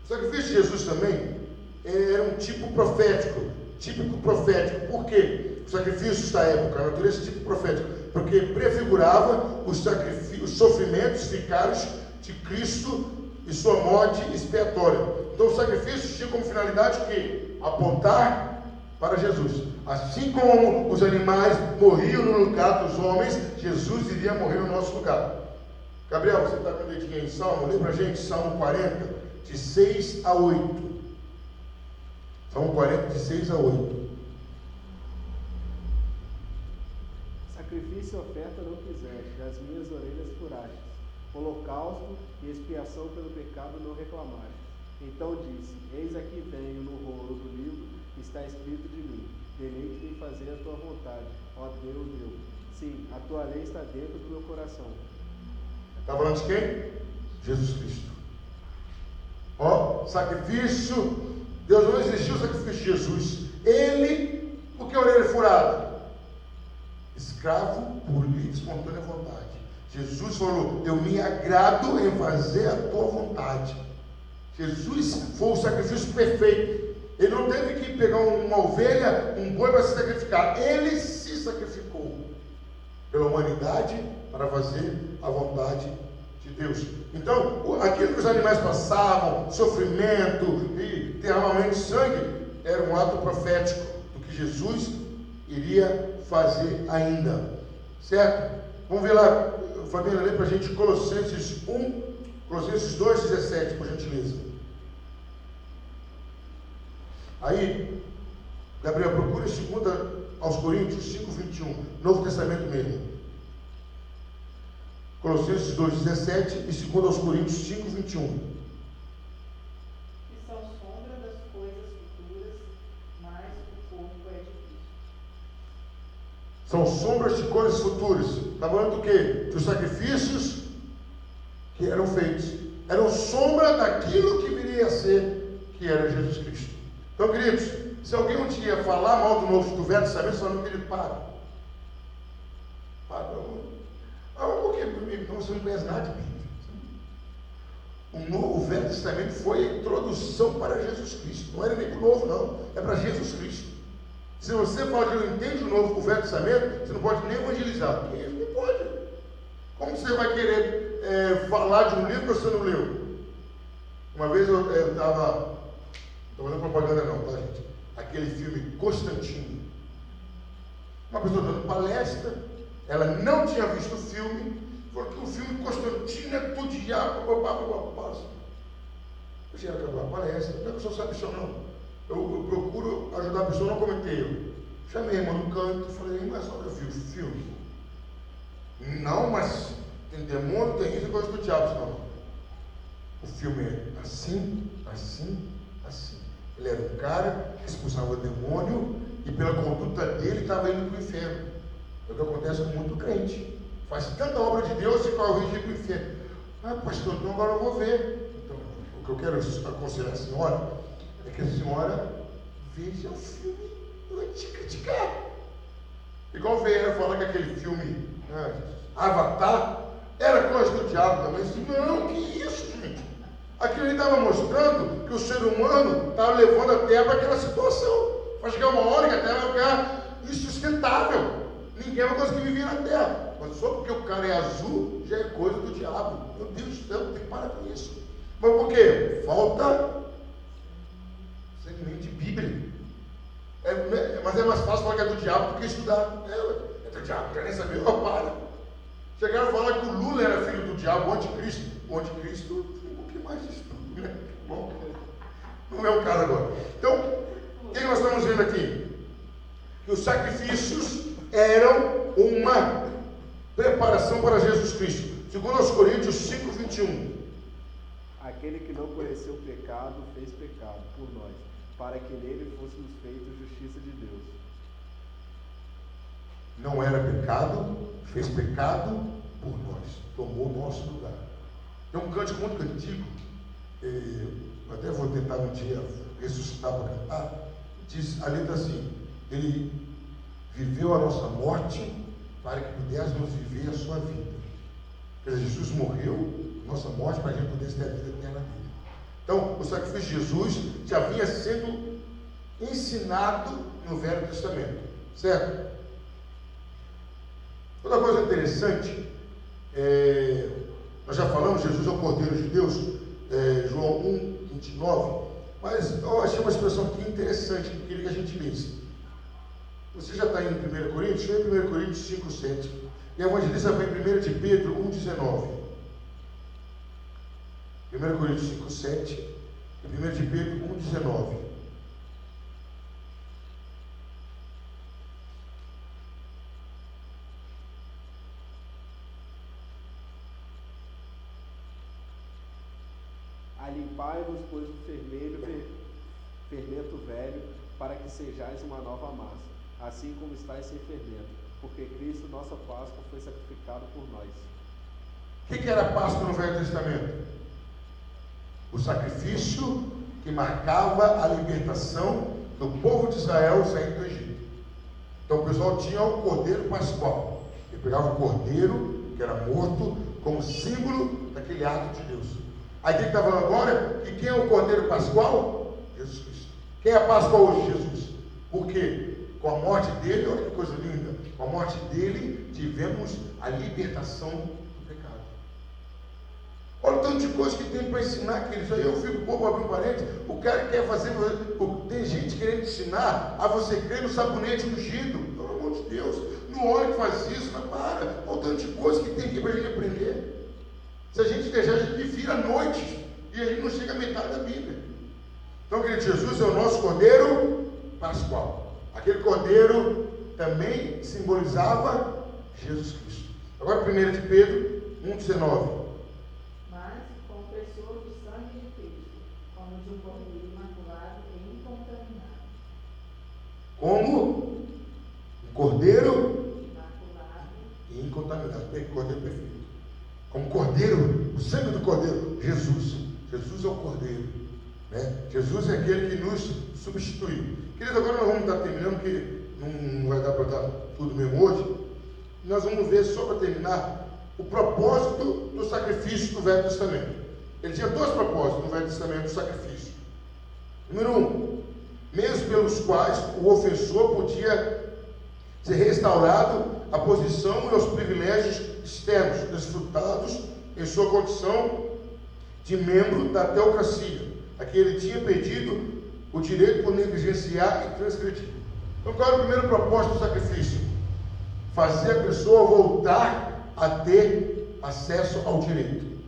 O sacrifício de Jesus também era um tipo profético. Típico profético. Por quê? Os sacrifícios da época, a natureza tipo profético, porque prefigurava os sofrimentos vicários de Cristo e sua morte expiatória. Então os sacrifícios tinham como finalidade o quê? Apontar para Jesus. Assim como os animais morriam no lugar dos homens, Jesus iria morrer no nosso lugar. Gabriel, você está com o dedinho aí em Salmo? Lê para a gente Salmo 40, de 6 a 8. Salmo 40, de 6 a 8. Sacrifício e oferta não quiseste, das minhas orelhas furastes. Holocausto e expiação pelo pecado não reclamaste. Então disse: Eis aqui venho, no rolo do livro está escrito de mim: deleite em fazer a tua vontade, ó Deus meu. Sim, a tua lei está dentro do meu coração. Está falando de quem? Jesus Cristo. Sacrifício. Deus não exigiu o sacrifício de Jesus. Ele, por que a orelha furada? Escravo por livre, espontânea vontade. Jesus falou: eu me agrado em fazer a tua vontade. Jesus foi o sacrifício perfeito. Ele não teve que pegar uma ovelha, um boi para se sacrificar. Ele se sacrificou pela humanidade para fazer a vontade de Deus. Então, aquilo que os animais passavam, sofrimento e derramamento de sangue, era um ato profético do que Jesus iria fazer ainda. Certo? Vamos ver lá, família, lê para a gente Colossenses 1, Colossenses 2,17, por gentileza. Aí, Gabriel, procura 2 aos Coríntios 5,21, Novo Testamento mesmo. Colossenses 2,17 e 2 aos Coríntios 5,21. Que são sombra das coisas futuras, mas o corpo é de Cristo. São sombras de coisas futuras. Está falando do quê? Dos sacrifícios que eram feitos. Eram sombra daquilo que viria a ser, que era Jesus Cristo. Então, queridos, se alguém um dia falar mal do Velho Testamento, só não querido, para. Por quê, meu amigo? Então você não conhece nada de Bíblia. O Velho Testamento foi a introdução para Jesus Cristo. Não era nem para o Novo, não. É para Jesus Cristo. Se você fala que não entende o Novo, o Velho Testamento, você não pode nem evangelizar. Porque não pode. Como você vai querer falar de um livro que você não leu? Uma vez eu estava... Não estou fazendo propaganda não, tá, gente? Aquele filme Constantino. Uma pessoa dando palestra, ela não tinha visto o filme, falou que o filme Constantino é do diabo, papapá. Eu já acabou a palestra, a pessoa sabe isso ou não. Eu procuro ajudar a pessoa a não cometer erro. Chamei a irmã no canto e falei: mas só que eu vi o filme. Não, mas tem demônio, tem isso e coisa do diabo, não. O filme é assim, assim, assim. Ele era um cara que expulsava o demônio e pela conduta dele estava indo para o inferno. É o que acontece com muito crente. Faz tanta obra de Deus e corre o risco de ir para o inferno. Pastor, então agora eu vou ver. Então, o que eu quero aconselhar a senhora é que a senhora veja o filme antes de criticar. Igual veio falar que aquele filme Avatar era coisa do diabo também. Não, que isso, gente? Aquilo ele estava mostrando que o ser humano estava levando a terra para aquela situação. Vai chegar uma hora que a terra vai ficar insustentável. Ninguém vai conseguir viver na terra. Mas só porque o cara é azul, já é coisa do diabo. Meu Deus do céu, tem que parar com isso. Mas por quê? Falta segmento de Bíblia. Mas é mais fácil falar que é do diabo do que estudar. É do diabo, não quer nem saber. Para. Chegaram a falar que o Lula era filho do diabo, o anticristo. O anticristo tem um pouquinho mais de estudo, né? Bom, não é o caso agora. Então, o que nós estamos vendo aqui? Que os sacrifícios eram uma preparação para Jesus Cristo. 2 Coríntios 5:21. Aquele que não conheceu o pecado, fez pecado por nós, para que nele fôssemos feitos justiça de Deus. Não era pecado, fez pecado por nós, tomou o nosso lugar. Tem um cântico muito antigo, eu até vou tentar um dia ressuscitar para cantar. Diz a letra assim: ele viveu a nossa morte para que pudéssemos viver a sua vida. Quer dizer, Jesus morreu a nossa morte para que a gente pudesse ter a vida eterna dele. Então, o sacrifício de Jesus já vinha sendo ensinado no Velho Testamento, certo? Outra coisa interessante, nós já falamos, Jesus é o Cordeiro de Deus, João 1:29, mas eu achei uma expressão aqui interessante que eu queria que a gente lesse. Você já está indo em 1 Coríntios? Deixa eu ir em 1 Coríntios 5:7. E a evangelista vai em 1 de Pedro 1:19. 1 Coríntios 5:7 e 1 de Pedro 1:19. Alimpai-vos, pois, o fermento velho, para que sejais uma nova massa, assim como estáis sem fermento, porque Cristo, nossa Páscoa, foi sacrificado por nós. O que era a Páscoa no Velho Testamento? O sacrifício que marcava a libertação do povo de Israel saindo do Egito. Então o pessoal tinha o cordeiro pascual. Ele pegava o cordeiro que era morto como símbolo daquele ato de Deus. Aí quem está falando agora que quem é o cordeiro pascual? Jesus Cristo. Quem é a Páscoa hoje? Jesus. Por quê? Com a morte dele, olha que coisa linda, com a morte dele tivemos a libertação do pecado. Olha o tanto de coisa que tem para ensinar, queridos. Aí eu fico, povo, abrir um parênteses, o cara quer fazer, tem gente querendo ensinar a você crer no sabonete ungido, pelo amor de Deus, no óleo que faz isso, não para, olha o tanto de coisa que tem aqui para a gente aprender. Se a gente deixar, a gente vira a noite, e a gente não chega à metade da Bíblia. Então, querido, Jesus é o nosso cordeiro pascual. Aquele cordeiro também simbolizava Jesus Cristo. Agora 1 de Pedro 1,19. Mas com o precioso sangue de Cristo, como de um cordeiro imaculado e incontaminado. Como um cordeiro Imaculado. e incontaminado. Cordeiro perfeito. Como cordeiro, o sangue do cordeiro, Jesus. Jesus é o cordeiro. Né? Jesus é aquele que nos substituiu. Querido, agora nós vamos estar terminando, porque não vai dar para dar tudo mesmo hoje. Nós vamos ver, só para terminar, o propósito do sacrifício do Velho Testamento. Ele tinha dois propósitos no Velho Testamento do sacrifício. Número 1, meios pelos quais o ofensor podia ser restaurado à posição e aos privilégios externos, desfrutados em sua condição de membro da teocracia, a que ele tinha perdido o direito por negligenciar e transgredir. Então, qual é o primeiro propósito do sacrifício? Fazer a pessoa voltar a ter acesso ao direito.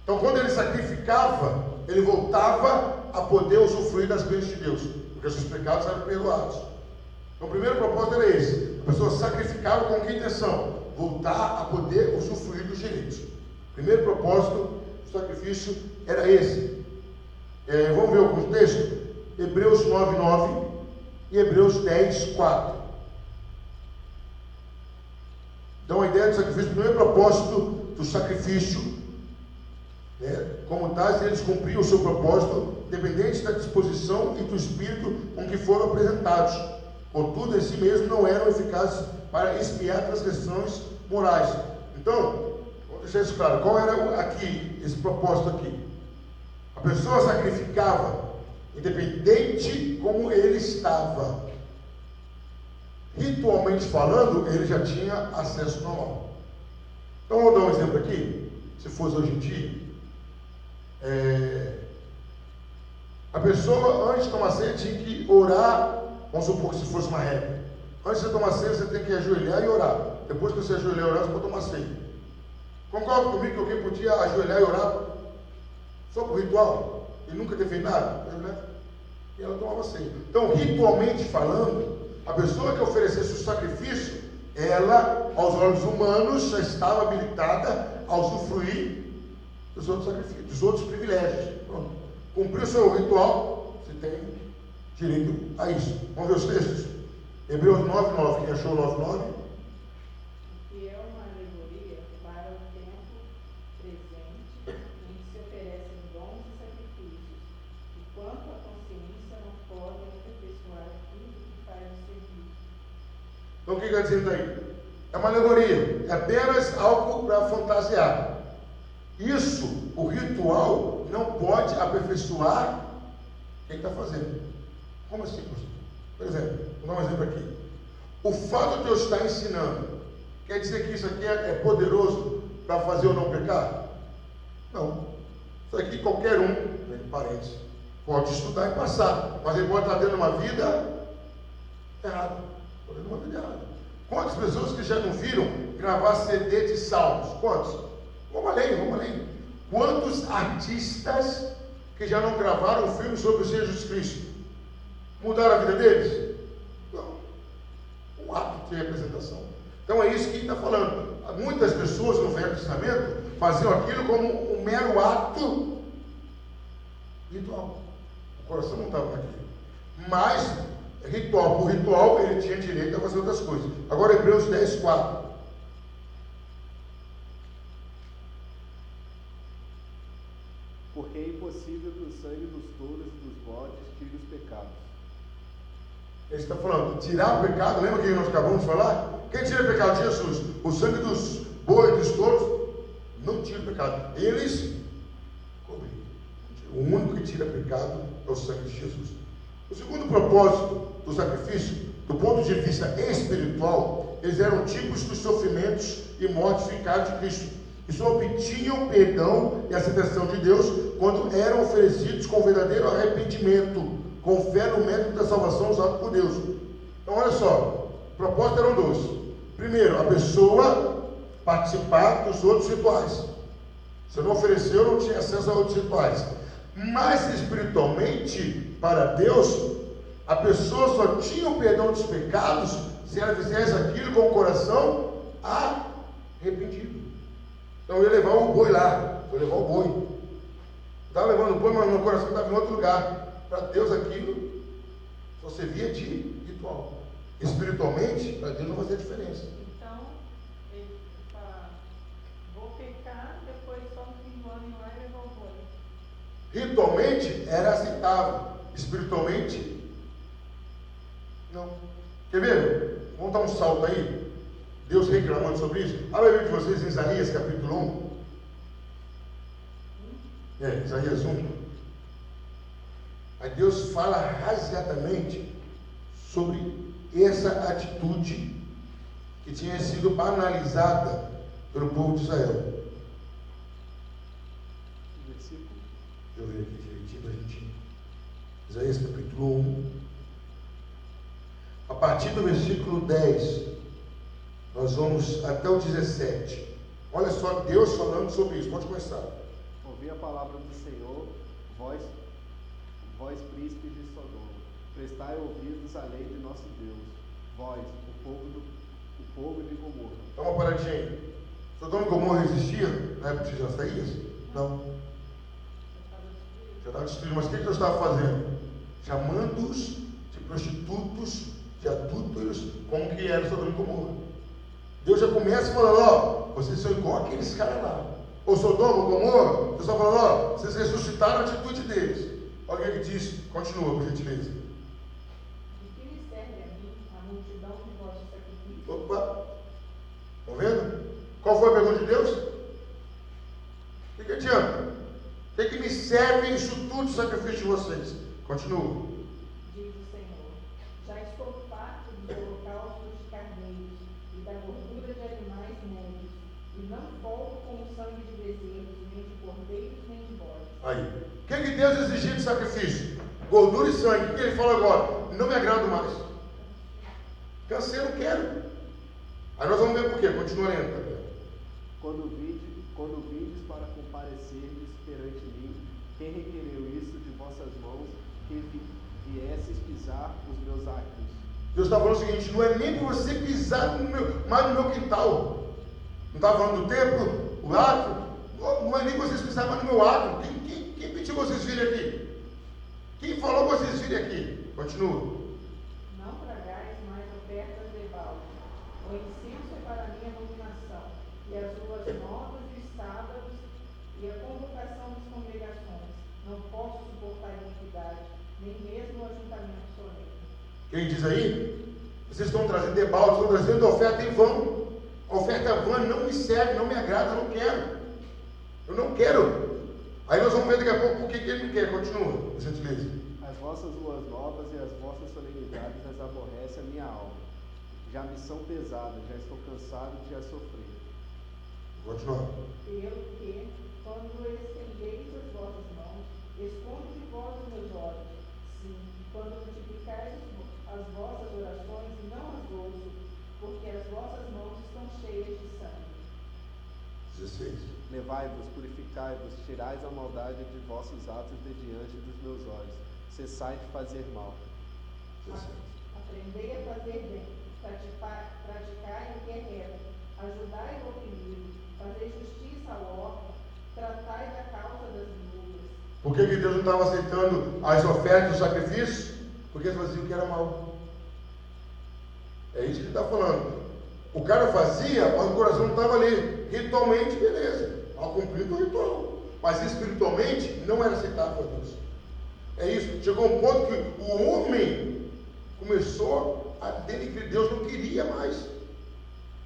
Então, quando ele sacrificava, ele voltava a poder usufruir das bênçãos de Deus, porque os seus pecados eram perdoados. Então, o primeiro propósito era esse. A pessoa sacrificava com que intenção? Voltar a poder usufruir dos direitos. O primeiro propósito do sacrifício era esse. Vamos ver alguns textos? Hebreus 9:9 e Hebreus 10:4. Então a ideia do sacrifício, o primeiro propósito do sacrifício, como tais, eles cumpriam o seu propósito, dependente da disposição e do espírito com que foram apresentados. Contudo, em si mesmo não eram eficazes para expiar transgressões morais. Então, vamos deixar isso claro. Qual era aqui, esse propósito aqui? A pessoa sacrificava independente como ele estava. Ritualmente falando, ele já tinha acesso normal. Então, vou dar um exemplo aqui. Se fosse hoje em dia, a pessoa, antes de tomar ceia, tinha que orar. Vamos supor que se fosse uma regra. Antes de tomar ceia, você tem que ajoelhar e orar. Depois que você ajoelhar e orar, você pode tomar ceia. Concorda comigo que alguém podia ajoelhar e orar só por ritual? E nunca ter feito nada? E ela tomava ceia. Então, ritualmente falando, a pessoa que oferecesse o sacrifício, ela, aos olhos humanos, já estava habilitada a usufruir dos outros sacrifícios, dos outros privilégios. Pronto. Cumpriu o seu ritual, você tem direito a isso. Vamos ver os textos? Hebreus 9:9. Quem achou 9:9? Que é uma alegoria para o tempo presente em que se oferecem dons e sacrifícios, e quanto a consciência não podem aperfeiçoar tudo que faz o serviço. Então o que está dizendo aí? É uma alegoria, é apenas algo para fantasiar. Isso, o ritual, não pode aperfeiçoar quem está fazendo. Como assim, pastor? Por exemplo, vou dar um exemplo aqui. O fato de eu estar ensinando, quer dizer que isso aqui é poderoso para fazer ou não pecar? Não. Isso aqui qualquer um, entre parênteses, pode estudar e passar, mas ele pode estar tendo uma vida errada. Pode ter uma vida errada. Quantas pessoas que já não viram gravar CD de salmos? Quantos? Vamos além. Quantos artistas que já não gravaram um filme sobre o Senhor Jesus Cristo? Mudaram a vida deles? Não. Um ato de representação. Então é isso que ele está falando. Muitas pessoas no Velho Testamento faziam aquilo como um mero ato ritual. O coração não estava naquilo. Mas, ritual por ritual, ele tinha direito a fazer outras coisas. Agora, Hebreus 10:4. Porque é impossível sangue dos touros e dos bodes tire os pecados. Ele está falando, tirar o pecado, lembra que nós acabamos de falar? Quem tira o pecado? Jesus. O sangue dos bois, dos touros, não tira o pecado. Eles cobrem. O único que tira pecado é o sangue de Jesus. O segundo propósito do sacrifício, do ponto de vista espiritual, eles eram tipos dos sofrimentos e mortes fincados de Cristo. E só obtinham perdão e aceitação de Deus quando eram oferecidos com verdadeiro arrependimento, com fé no método da salvação usado por Deus. Então olha só, o propósito eram dois. Primeiro, a pessoa participar dos outros rituais. Se não ofereceu, não tinha acesso a outros rituais. Mas espiritualmente, para Deus, a pessoa só tinha o perdão dos pecados se ela fizesse aquilo com o coração arrependido. Então eu ia levar o boi lá, eu ia levar o boi. Estava levando o boi, mas meu coração estava em outro lugar. Para Deus aquilo só servia de ritual. Espiritualmente, para Deus não fazia diferença. Então, ele fala, vou pecar, depois só no fim do ano ir lá e levar o boi. Ritualmente era aceitável, espiritualmente não. Quer ver? Vamos dar um salto aí. Deus reclamando sobre isso. Abra a Bíblia de vocês em Isaías capítulo 1. Isaías 1. Aí Deus fala rasgadamente sobre essa atitude que tinha sido banalizada pelo povo de Israel. Versículo. Deixa eu ver aqui direitinho para a gente. Isaías capítulo 1. A partir do versículo 10, nós vamos até o 17. Olha só Deus falando sobre isso. Pode começar. Ouvi a palavra do Senhor, vós príncipes de Sodoma, prestai ouvidos à lei de nosso Deus, vós, o povo de Gomorra. Dá uma paradinha aí. Sodoma e Gomorra existia na época de Isaías? Não. Já estava destruído. Mas o que Deus estava fazendo? Chamando-os de prostitutos, de adúlteros, como que era Sodoma e Gomorra. Deus já começa falando, ó, vocês são igual aqueles caras lá. Ou Sodoma, ou Gomorra, Deus está falando, ó, vocês ressuscitaram a atitude deles. Olha o que ele diz, continua, por gentileza. De que lhe serve a mim a multidão de vossos sacrifícios? Opa, estão vendo? Qual foi a pergunta de Deus? O que adianta? O que me serve isso tudo, o sacrifício de vocês? Continua. Diz o Senhor, já estou farto dos holocaustos de carneiros e da gordura de animais negros, e não volto com o sangue de bezerros, nem de cordeiros, nem de bodes. Aí. O que Deus exigia de sacrifício? Gordura e sangue. O que ele fala agora? Não me agrado mais. Cansei, não quero. Aí nós vamos ver por quê. Continua lendo, Gabriel. Quando vides para comparecerdes perante mim, quem requereu isso de vossas mãos, que viesses pisar os meus átrios? Deus está falando o seguinte, não é nem para você pisar mais no meu quintal. Não está falando do templo, o átrio. Não é nem para vocês pisarem mais no meu átrio. Quem pediu vocês virem aqui? Quem falou vocês virem aqui? Continua. Não tragais mais ofertas de Baal. O incenso é para a minha abominação, e as ruas novas e os sábados, e a convocação das congregações. Não posso suportar iniquidade, nem mesmo o ajuntamento solene. Quem diz aí? Vocês estão trazendo debalde, estão trazendo oferta em vão. A oferta vã não me serve, não me agrada, eu não quero. Eu não quero. Aí nós vamos ver daqui a pouco por que ele não quer. Continua, por gentileza. As vossas luas novas e as vossas solenidades as aborrece a minha alma. Já me são pesadas, já estou cansado de as sofrer. Continua. Pelo que, quando estendeis as vossas mãos, escondo de vós os meus olhos. Sim, quando multiplicais as vossas orações, não as ouço, porque as vossas mãos estão cheias de sangue. 16. Levai-vos, purificai-vos, tirais a maldade de vossos atos de diante dos meus olhos. Cessai de fazer mal. 17. Aprendei a fazer bem, praticai o que é reto, ajudai o oprimido, fazei justiça ao órfão, tratai da causa das viúvas. Por que Deus não estava aceitando as ofertas, os sacrifícios? Porque eles faziam o que era mal. É isso que ele está falando. O cara fazia, mas o coração não estava ali. Ritualmente, beleza. Ao cumprir o ritual. Mas espiritualmente, não era aceitável a Deus. É isso. Chegou um ponto que o homem começou a denegrir. Deus não queria mais.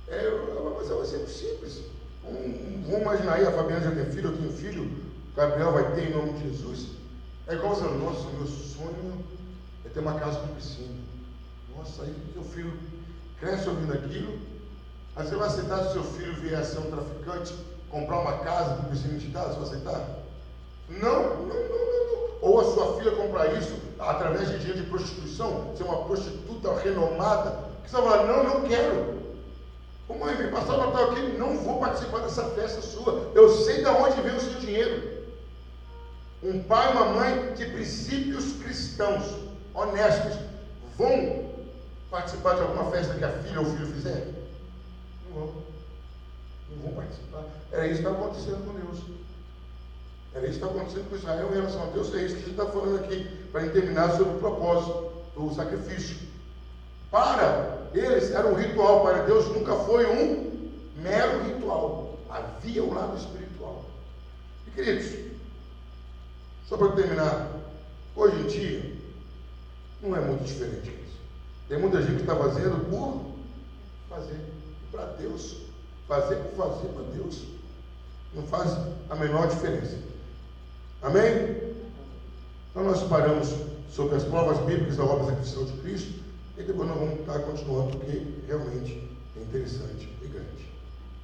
Mas vai ser simples. Vamos imaginar aí, a Fabiana já tem filho, eu tenho filho, o Gabriel vai ter em nome de Jesus. É igual você, nossa, meu sonho é ter uma casa com piscina. Nossa, aí seu filho cresce ouvindo aquilo. Aí você vai aceitar se seu filho vier a ser um traficante, comprar uma casa com piscina de casa, você vai aceitar? Não. Ou a sua filha comprar isso através de dinheiro de prostituição, ser uma prostituta renomada, que você vai falar, não quero. Ô mãe, vem passar o Natal aqui, não vou participar dessa festa sua, eu sei de onde vem o seu dinheiro. Um pai e uma mãe de princípios cristãos, honestos, vão participar de alguma festa que a filha ou o filho fizer? Não vão participar. Era isso que está acontecendo com Deus. Era isso que está acontecendo com Israel em relação a Deus. É isso que a gente está falando aqui, para terminar sobre o propósito do sacrifício. Para eles era um ritual, para Deus nunca foi um mero ritual. Havia um lado espiritual. E queridos, só para terminar, hoje em dia não é muito diferente isso. Tem muita gente que está fazendo por fazer para Deus. Fazer por fazer para Deus não faz a menor diferença. Amém? Então nós paramos sobre as provas bíblicas da obra sacrificial de Cristo e depois nós vamos estar continuando, porque realmente é interessante e grande.